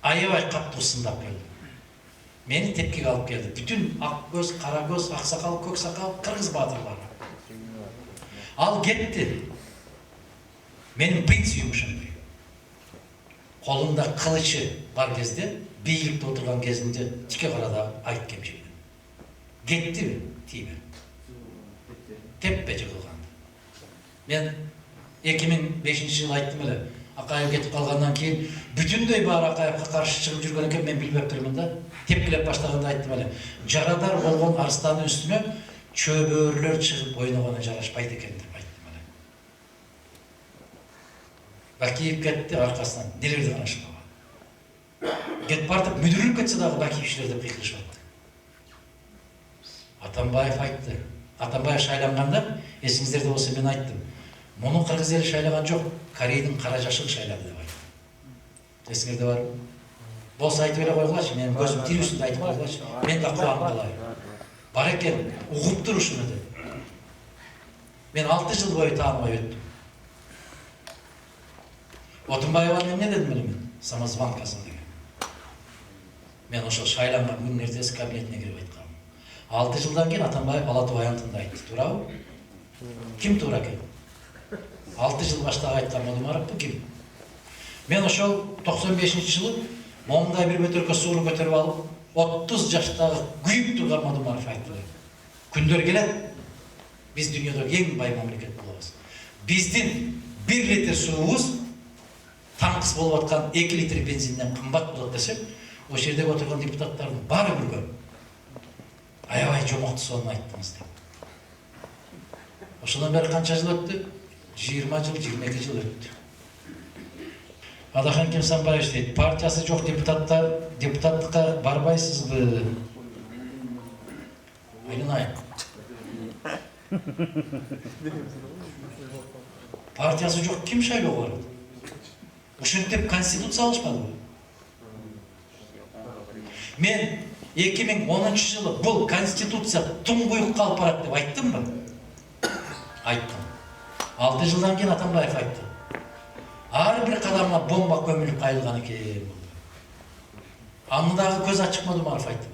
Аябай катуу сындап келди. Мени тепкиге алып келди. Бүтүн ак көз, кара көз, ак сакал, көк сакал, кыргыз баатырлар. Ал кетти. Менин принцибим ошондой. Колунда кылычы бар кезде, бийликте отурган кезинде тике карада айт кемчилигин. Кеттиби? Тийбе. Теппе жыгылганды. Мен 2005-жылы айттым эле. Акаев кетип калгандан кийин бүтүндөй баары Акаевка каршы чыгып жүргөн экен, мен билбеп турмун да. Тепкилеп баштаганда айттым эле. Жарадар болгон арстандын үстүнө чөбөрлөр чыгып ойногону жарашпайт экен деп айттым эле. Бакиев кетти, аркасынан нелерди карашпаган. Кетип бартып мүдүрүлүп кетсе дагы Бакиевчилер деп кыйкырышып атты. Атамбаев айтты. Атамбаев шайланганда, эсиңиздерде болсо мен айттым. Муну кыргыз эли шайлаган жок, Корейдин кара жашыгы шайлады деп айттым. Эсиңерде барбы? Болсо айтып эле койгулачы, менин көзүм тирүүсүндө айтып койгулачы. Мен да кубанып калайын. Бар экен, угуп тур ушуну деп. Мен 6 жыл бою тааныбай өттүм. Отунбаеваны эмне дедим эле мен? Самозванкасы деген. Мен ошол шайланган күнүн эртеси кабинетине кирип айткам. 6 жылдан кийин Атамбаев Ала Тоо аянтында айтты, туурабы? Ким туура экен? 6 жыл баштагы айткан Мадумаровбу ким? Мен ошол 95-жылы момундай бир бөтөркө сууну көтөрүп алып, 30 жаштагы күйүп турган Мадумаров айтты. Күндөр келет, биз дүйнөдөгү эң бай мамлекет болобуз. Биздин 1 литр суубуз танкыс болуп аткан 2 литр бензинден кымбат болот десек, ошол жердеги отурган депутаттардын баары билген. Аябай жомокту сонун айттыңыз деп. Ошондон бери канча жыл өттү? 20 жыл, 22 жыл өттү. Адахан Кемсанбаев дейт, партиясы жок депутаттар депутаттыкка барбайсызбы? Айланайын. Партиясы жок ким шайлоого барат? Ушинтип конституция алышпадыбы? Мен 2010 жылы бул конституция туңгуюк калып барат деп айттымбы? Айттым. 6 жылдан кийин Атамбаев айтты. Ар бир кадамга бомба көмүлүп кайылган экен. Аны дагы көз ачык Мадумаров айтты.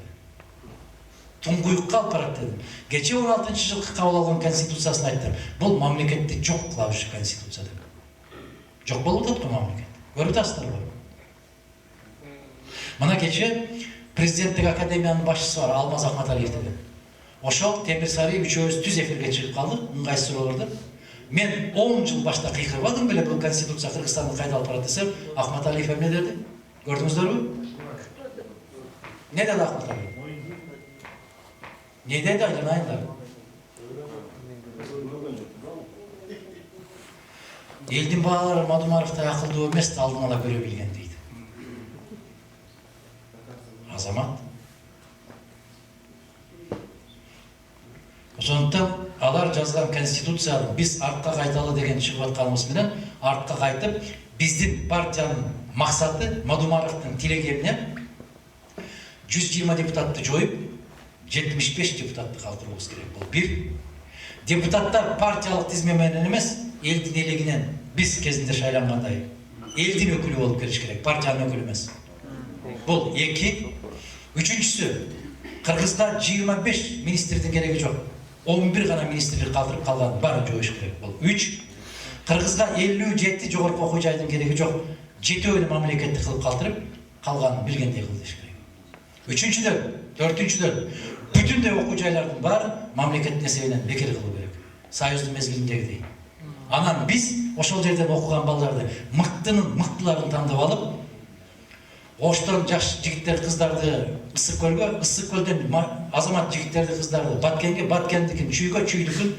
Туңгуюк калып барат дедим. Кече 16-жылы кабыл алган конституциясын айттым. Бул мамлекетти жок кылабыз конституция деп. Жок болуп атат го мамлекет. Көрүп атасыздарбы? Мына кече президенттик академиянын башчысы бар, Алмаз Ахматалиев деген. Ошол Темир Сарыев үчөөбүз түз эфирге чыгып калдык, ыңгайсыз суроолорду. Мен 10 жыл башта кыйкырбадым беле бул конституция Кыргызстанды кайда алып барат десем, Ахматалиев эмне деди? Көрдүңүздөрбү? Не деди Ахматалиев? Не деди Айланайындар? Элдин баалары Мадумаровтай акылдуу эмес, алдын ала көрө билген дейт. Азамат. Ошондуктан алар жазган конституцияны биз артка кайталы деген чыгып атканыбыз менен артка кайтып, биздин партиянын максаты Мадумаровдун тилеги эмне? 120 депутатты жоюп, 75 депутатты калтырууубуз керек. Бул бир. Депутаттар партиялык тизме менен эмес, элдин элегинен биз кезинде шайлангандай элдин өкүлү болуп келиш керек, партиянын өкүлү эмес. Бул 2. Үчүнчүсү, Кыргызда 25 министрдин кереги жок. 11 гана министрлик калтырып калган, баарын жоюш керек. Бул 3. Кыргызга 57 жогорку окуу жайдын кереги жок. 7 мамлекетти кылып калтырып, калганын билгендей кыл деш керек. Үчүнчүдөн, төртүнчүдөн, бүтүндөй окуу жайлардын баары мамлекеттин эсебинен бекер кылуу керек. Союздун мезгилиндегидей. Анан биз ошол жерден окуган балдарды мыктынын мыктыларын тандап алып, Оштон жаш жигиттер кыздарды Ысык көлгө, Ысык көлдөн азамат жигиттерди кыздарды Баткенге, Баткендикин чүйгө, чүйдүкүн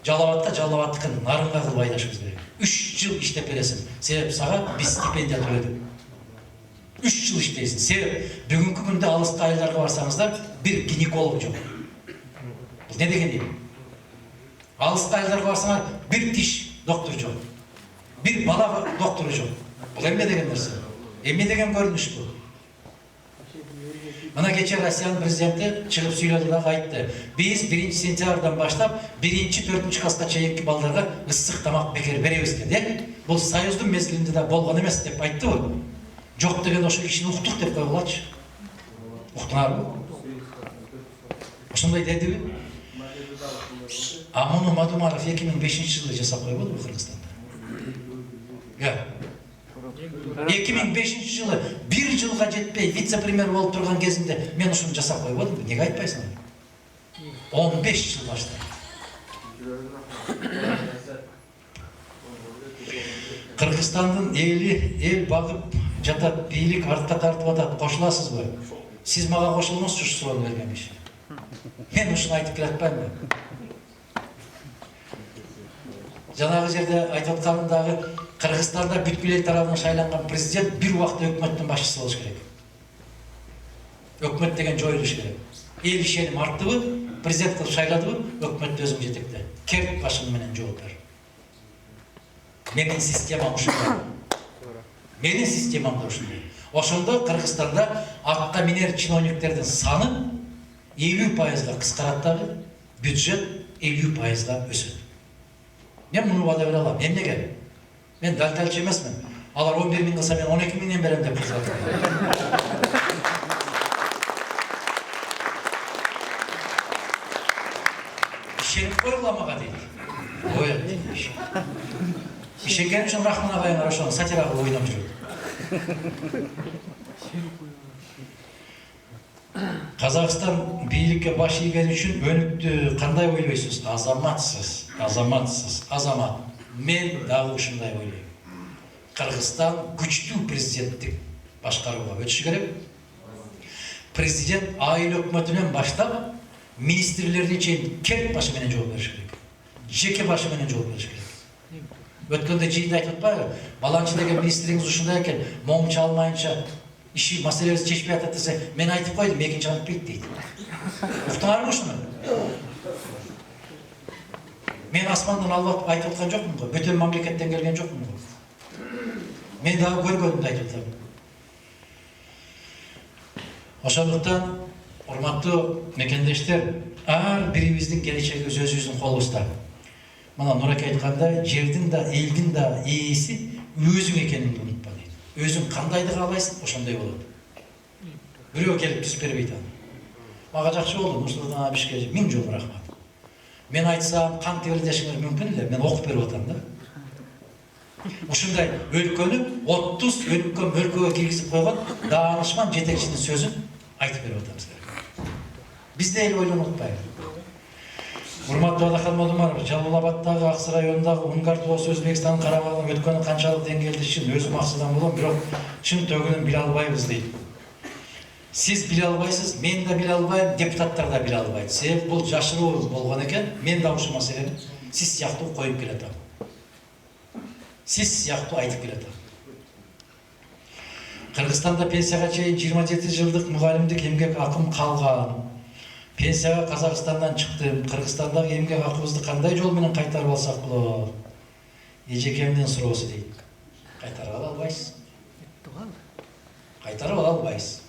Жалалабатка, Жалалабаттыкын нарынга кылып айдашыбыз керек. 3 жыл иштеп бересиң. Себеп сага биз стипендия төлөдүк. 3 жыл иштейсиң. Себеп бүгүнкү күндө алыска айылдарга барсаңыздар, бир гинеколог жок. Бул не дегени? Алыска айылдарга барсаңар, бир тиш доктор жок. Бир бала доктору жок. Бул эмне деген нерсе? Эмне деген көрүнүш бул? Мына кече Россиянын президенти чыгып сүйлөдү да айтты. Биз 1 сентябрдан баштап 1-4 класска чейинки балдарга ысык тамак бекер беребиз деди. Бул союздун мезгилинде да болгон эмес деп айттыбы? Жок деген ошол кишини уктук деп койгулачы. Уктуңарбы? Ошондой дедиби? А муну Мадумаров 2005-жылы жасап койбодубу Кыргызстанда? 2005-жылы 1 жылга жетпей вице-премьер болуп турган кезинде мен ушуну жасап койбодумбу? Неге айтпайсың? 15 жыл башта. Кыргызстандын эл багып жатат, бийлик артка тартып атат, кошуласызбы? Сиз мага кошулмосчу суроону берген киши. Мен ушуну айтып келатпаймынбы? Жанагы жерде айтып атканымдагы Кыргызстанда бүткүл эл тарабынан шайланган президент бир убакта өкмөттүн башчысы болуш керек. Өкмөт деген жоюлуш керек. Эл ишеним арттыбы, президент кылып шайладыбы, өкмөттү өзүң жетекте. Керт башың менен жооп бер. Менин системам ушундай. Менин системам да ушундай. Ошондо Кыргызстанда атка минер чиновниктердин саны 50%га кыскарат дагы, бюджет 50%га өсөт. Мен муну вада бере алам. Эмнеге? Мен далталчы эмесмин. Алар 11 миң кылса мен 12 миңден берем деп кызат. Ишенип койгула мага дейт. Ой, ишенген үчүн Рахман агайыңар ошону сатирага ойноп жүрөт. Казакстан бийликке баш ийген үчүн өнүктү кандай ойлойсуз? Азаматсыз, азамат. Мен дагы ушундай ойлойм. Кыргызстан күчтүү президенттик башкарууга өтүшү керек. Президент айыл өкмөтүнөн баштап министрлердин чейин керт башы менен жооп бериш керек. Жеке башы менен жооп бериш керек. Өткөндө жыйында айтып атпайбы? Баланчы деген министриңиз ушундай экен, момча алмайынча иши маселебизди чечпей атат десе, мен айтып койдум, экинчи антпейт дейт. Уктуңарбы ушуну? Мен асмандан алып айтып аткан жокмун го, бөтөн мамлекеттен келген жокмун го. Мен дагы көргөнүмдү айтып атам. Ошондуктан, урматтуу мекендештер, ар бирибиздин келечеги өзүбүздүн колубузда. Мына Нураке айткандай, жердин да, элдин да ээси өзүң экениңди унутпа дейт. Өзүң кандайды каалайсың, ошондой болот. Бирөө келип түзүп бербейт аны. Мага жакшы болду, Нурсултан Абишке 1000 жолу рахмат. Мен айтсам, кант дешиңер мүмкүн эле, мен окуп берип атам да. Ушундай өлкөнү 30 өлкө өлкөгө киргизип койгон даанышман жетекчинин сөзүн айтып берип атам силерге. Биз да эл ойлонуп атпайбы? Урматтуу Адахан Молдумаров, Жалал Абаддагы, Аксы районундагы Унгар тоосу Өзбекстандын карамагына өткөнү канчалык деңгээлде чын өзүм аксыдан болом, бирок чын төгүнүн биле албайбыз дейт. Сиз биле албайсыз, мен да биле албайм, депутаттар да биле албайт. Себеп бул жашыруу болгон экен, мен да ушул маселени сиз сыяктуу коюп келатам. Сиз сыяктуу айтып келатам. Кыргызстанда пенсияга чейин 27 жылдык мугалимдик эмгек акым калган. Пенсияга Казакстандан чыктым. Кыргызстандагы эмгек акыбызды кандай жол менен кайтарып алсак болот? Эжекемдин суроосу дейт. Кайтарып ала албайсыз. Кайтарып ала албайсыз.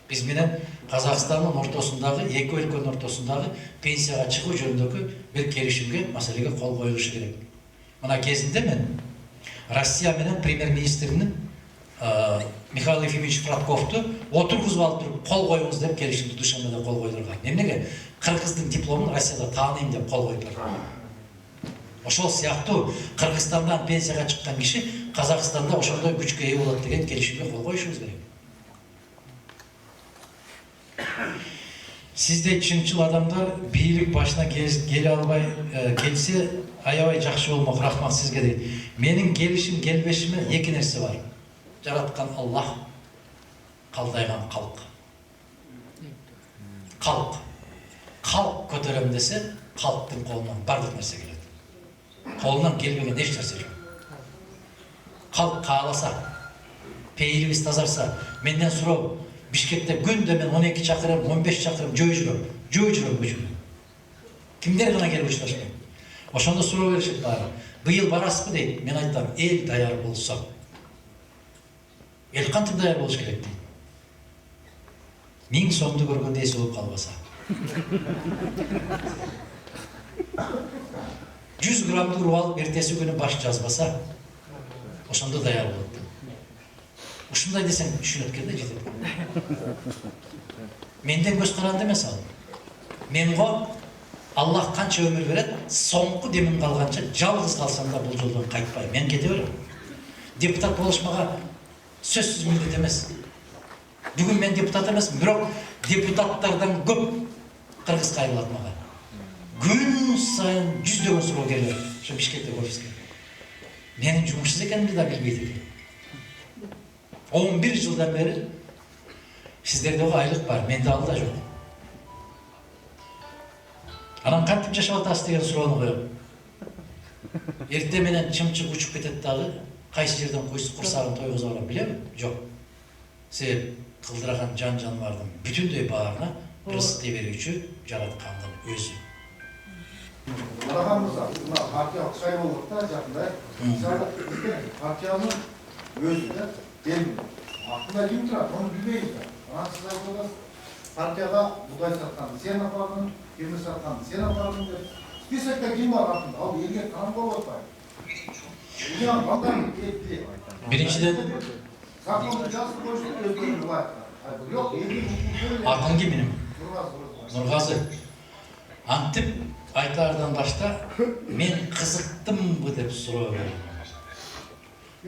Биз менен Казакстандын ортосундагы, эки өлкөнүн ортосундагы пенсияга чыгуу жөнүндөгү бир келишимге, маселеге кол коюлушу керек. Мына кезинде мен Россия менен премьер-министринин Михаил Ефимович Фродковду отургузуп алып туруп кол коюңуз деп келишимди Душанбеде кол койдурган. Эмнеге? Кыргыздын дипломун Россияда тааныйм деп кол коюп берген. Ошол сыяктуу Кыргызстандан пенсияга чыккан киши Казакстанда ошондой күчкө ээ болот деген келишимге кол коюшубуз керек. Сиздей чынчыл адамдар бийлик башына келе албай келсе аябай жакшы болмок. Рахмат сизге дейт. Менин келишим келбешиме эки нерсе бар. Жараткан Аллах, калдайган калк. Калк. Калк көтөрөм десе, калктын колунан бардык нерсе келет. Колунан келбеген эч нерсе жок. Калк кааласа, пейилибиз тазарса, менден суроо, Бишкекте күндө мен 12 чакырым, 15 чакырым жөө жүрөм көчүмө. Кимдер гана келип учурашпайт. Ошондо суроо беришет баары. Быйыл барасызбы дейт. Мен айтам, эл даяр болсо. Эл кантип даяр болуш керек дейт. 1000 сомду көргөндө эси болуп калбаса. 100 граммды уруп алып эртеси күнү баш жазбаса, ошондо даяр болот. Ушундай десең түшүнөт экен да жетет. Менден көз каранды эмес ал. Менго Аллах канча өмүр берет, соңку демим калганча жалгыз калсам да бул жолдон кайтпайм. Мен кете берем. Депутат болуш мага сөзсүз милдет эмес. Бүгүн мен депутат эмесмин, бирок депутаттардан көп кыргыз кайрылат мага. Күн сайын жүздөгөн суроо келет. Ошо Бишкектеги офиске. Менин жумушсуз экенимди да билбейт экен. 11 жылдан бeri сиздерде айлык бар, менде ал да жок. Анан кантип жашап атасыз деген суроону коем. Эрте менен чымчык учуп кетет дагы, кайсы жерден курсагын тойгуза алам билем? Жок. Себеп кылдыраган жан жаныбардын бүтүндөй баарына рызык берүүчү жараткандын өзү. Қарағанымызда, мына партиялық шайболықта жақында, мысалы, партияның өзі де белгілі. Артында кім тұрады, оны білмейді. Ана сіз айтып партияға бұдай сатқанды сен апардың, кемір сатқанды сен апардың деп. Списокта кім бар артында, ал елге қарам болып отпайды. Биринчиден Законды жазып қойшы өздерін бұлайды. Жоқ, елге атын ким менин? Нургазы. Антип айтардан башта мен кызыктымбы деп суроо бердим.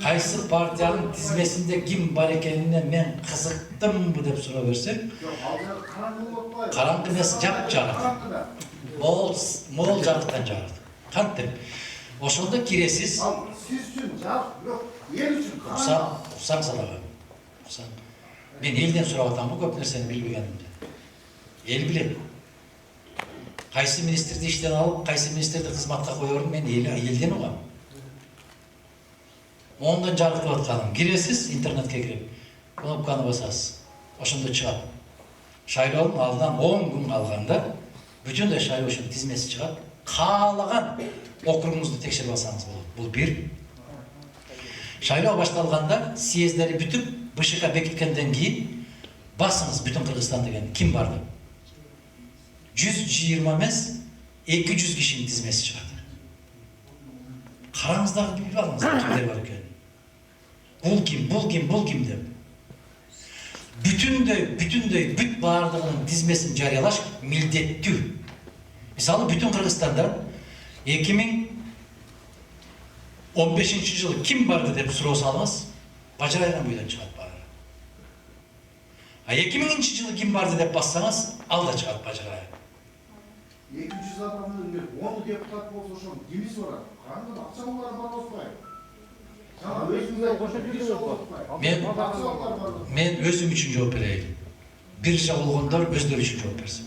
Кайсы партиянын тизмесинде ким бар экенине мен кызыктымбы деп суроо берсем, караңгы эмес, жап-жарык. Мол жарыктан жарык. Кантип? Ошондо киресиз. Ал сиз үчүн жарык жок, эл үчүн Уксаң садага. Мен элден сурап атамбы көп нерсени билбегенимди. Эл билет. Кайсы министрди иштен алып, кайсы министрди кызматка коерун мен элден угам. Ондон жарыктап атканым. Киресиз, интернетке кирип, кнопканы басасыз. Ошондо чыгат. Шайлоонун алдынан 10 күн калганда бүтүндөй шайлоочунун тизмеси чыгат. Каалаган округуңузду текшерип алсаңыз болот. Бул бир. Шайлоо башталганда съездери бүтүп, БШК бекиткенден кийин басыңыз бүтүн Кыргызстан деген ким бар деп. 120 эмес, 200 кишинин тизмеси чыгат. Караңыз дагы билип алыңыз кимдер бар экенин. Бул ким деп. Бүтүндөй бүт баардыгынын тизмесин жарыялаш милдеттүү. Мисалы бүтүн Кыргызстанда 2015 жылы ким барды деп суроо салыңыз, бажырайган бойдон чыгат баары. А 2000 жылы ким барды деп бассаңыз, ал да чыгат бажырайган. 200 адамның 10 депутат болса, ошоның кимиси бар? Кандай акчалары бар болбойбу? Жаңа өзүңүздөр кошо жүрүңүз Мен өзүм үчүн жооп берейин. Биржа болгондор өздөрү үчүн жооп берсин.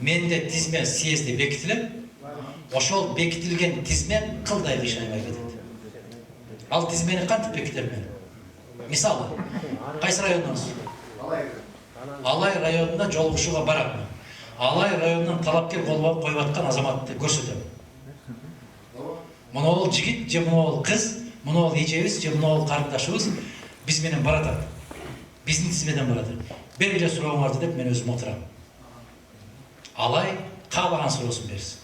Менде тизме съезде бекитилет, ошол бекитилген тизме кылдай кыйшайбай кетет. Ал тизмени кантип бекитем мен? Мисалы, кайсы райондонсуз? Алай районуна жолугушууга барам. Алай районунан талапкер болуп коюп аткан азаматты көрсөтөм. Мына жигит же мына кыз, мына эжебиз же мына карындашыбыз биз менен баратат. Биздин тизмеден баратат. Бергиле сурооңарды деп мен өзүм отурам. Алай каалаган суроосун берсин.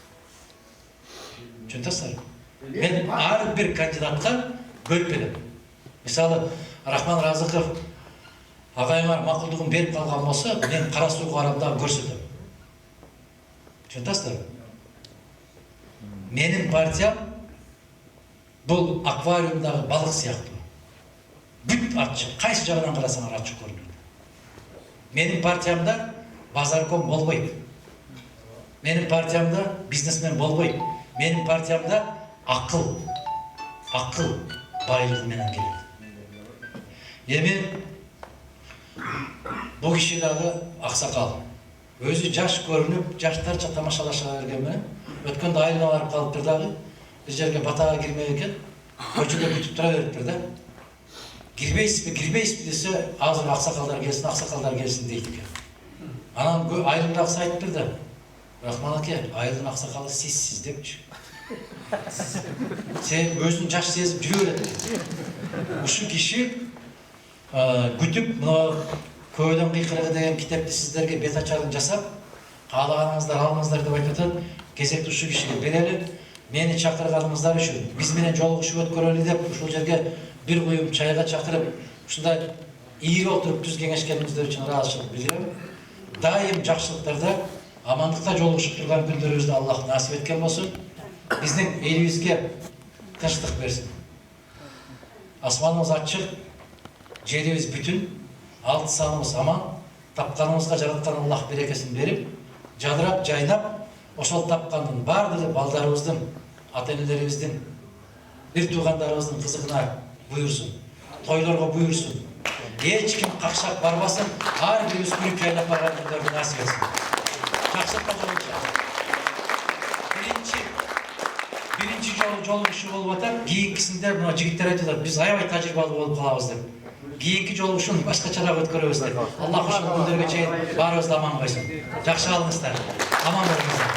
Түшүнөсүзбү? Мен ар бир кандидатка бөлүп берем. Мисалы, Рахман Разыков агайыңар макулдугун берип калган болсо, мен кара суу карап дагы көрсөтөм. Түшүнөсүзбү? Менин партиям бул аквариумдагы балык сыяктуу. Бүт ачык, кайсы жагынан карасаңар ачык көрүнөт. Менин партиямда базарком болбойт. Менин партиямда бизнесмен болбойт. Менин партиямда акыл байлыгы менен келет. Эми бул киши дагы аксакал. Өзү жаш көрүнүп, жаштарча тамашалаша берген менен өткөндө айылына барып калыптыр дагы. Бир жерге батага кирмей экен, көчөдө күтүп тура бериптир да. Кирбейсизби десе, азыр аксакалдар келсин дейт экен. Анан айылындагысы айтыптыр да. Рахман аке, айылдын аксакалы сизсиз депчи. Сен өзүн жаш сезип жүрө берет. Ушу киши күтүп, мына Көйдөн кыйкырыгы деген китепти сиздерге бет ачарын жасап, каалаганыңыздар алыңыздар деп айтып атат. Кезекти ушу кишиге берели. Мени чакырганыңыздар үчүн, биз менен жолугушуп өткөрөлү деп ушул жерге бир куюм чайга чакырып, ушундай ийри отуруп түз кеңешкениңиздер үчүн ыраазычылык билдирем. Дайым жакшылыктарда, амандыкта жолугушуп турган күндөрүбүздү Аллах насип эткен болсун. Биздин элибизге тынчтык берсин. Асманыбыз ачык, жерибиз бүтүн, алты саныбыз аман, тапканыбызга жараткан Аллах берекесин берип, жадырап, жайнап, ошол тапкандын бардыгы балдарыбыздын, ата-энелерибиздин, бир туугандарыбыздын кызыгына буйрсун, тойлорго буйрсун. Эч ким какшап барбасын, ар бирибиз күлүп жайнап барган күндөрдү насип этсин. Жакшылыкка жолугушайлы. жолдун иши болуп атат. Кийинкисинде мына жигиттер айтып атат, биз аябай тажрыйбалуу болуп калабыз деп. Кийинки жолу ушуну башкачараак өткөрөбүз деп. Аллах ушул күндөргө чейин баарыбызды аман койсун. Жакшы калыңыздар. Аман болуңуздар.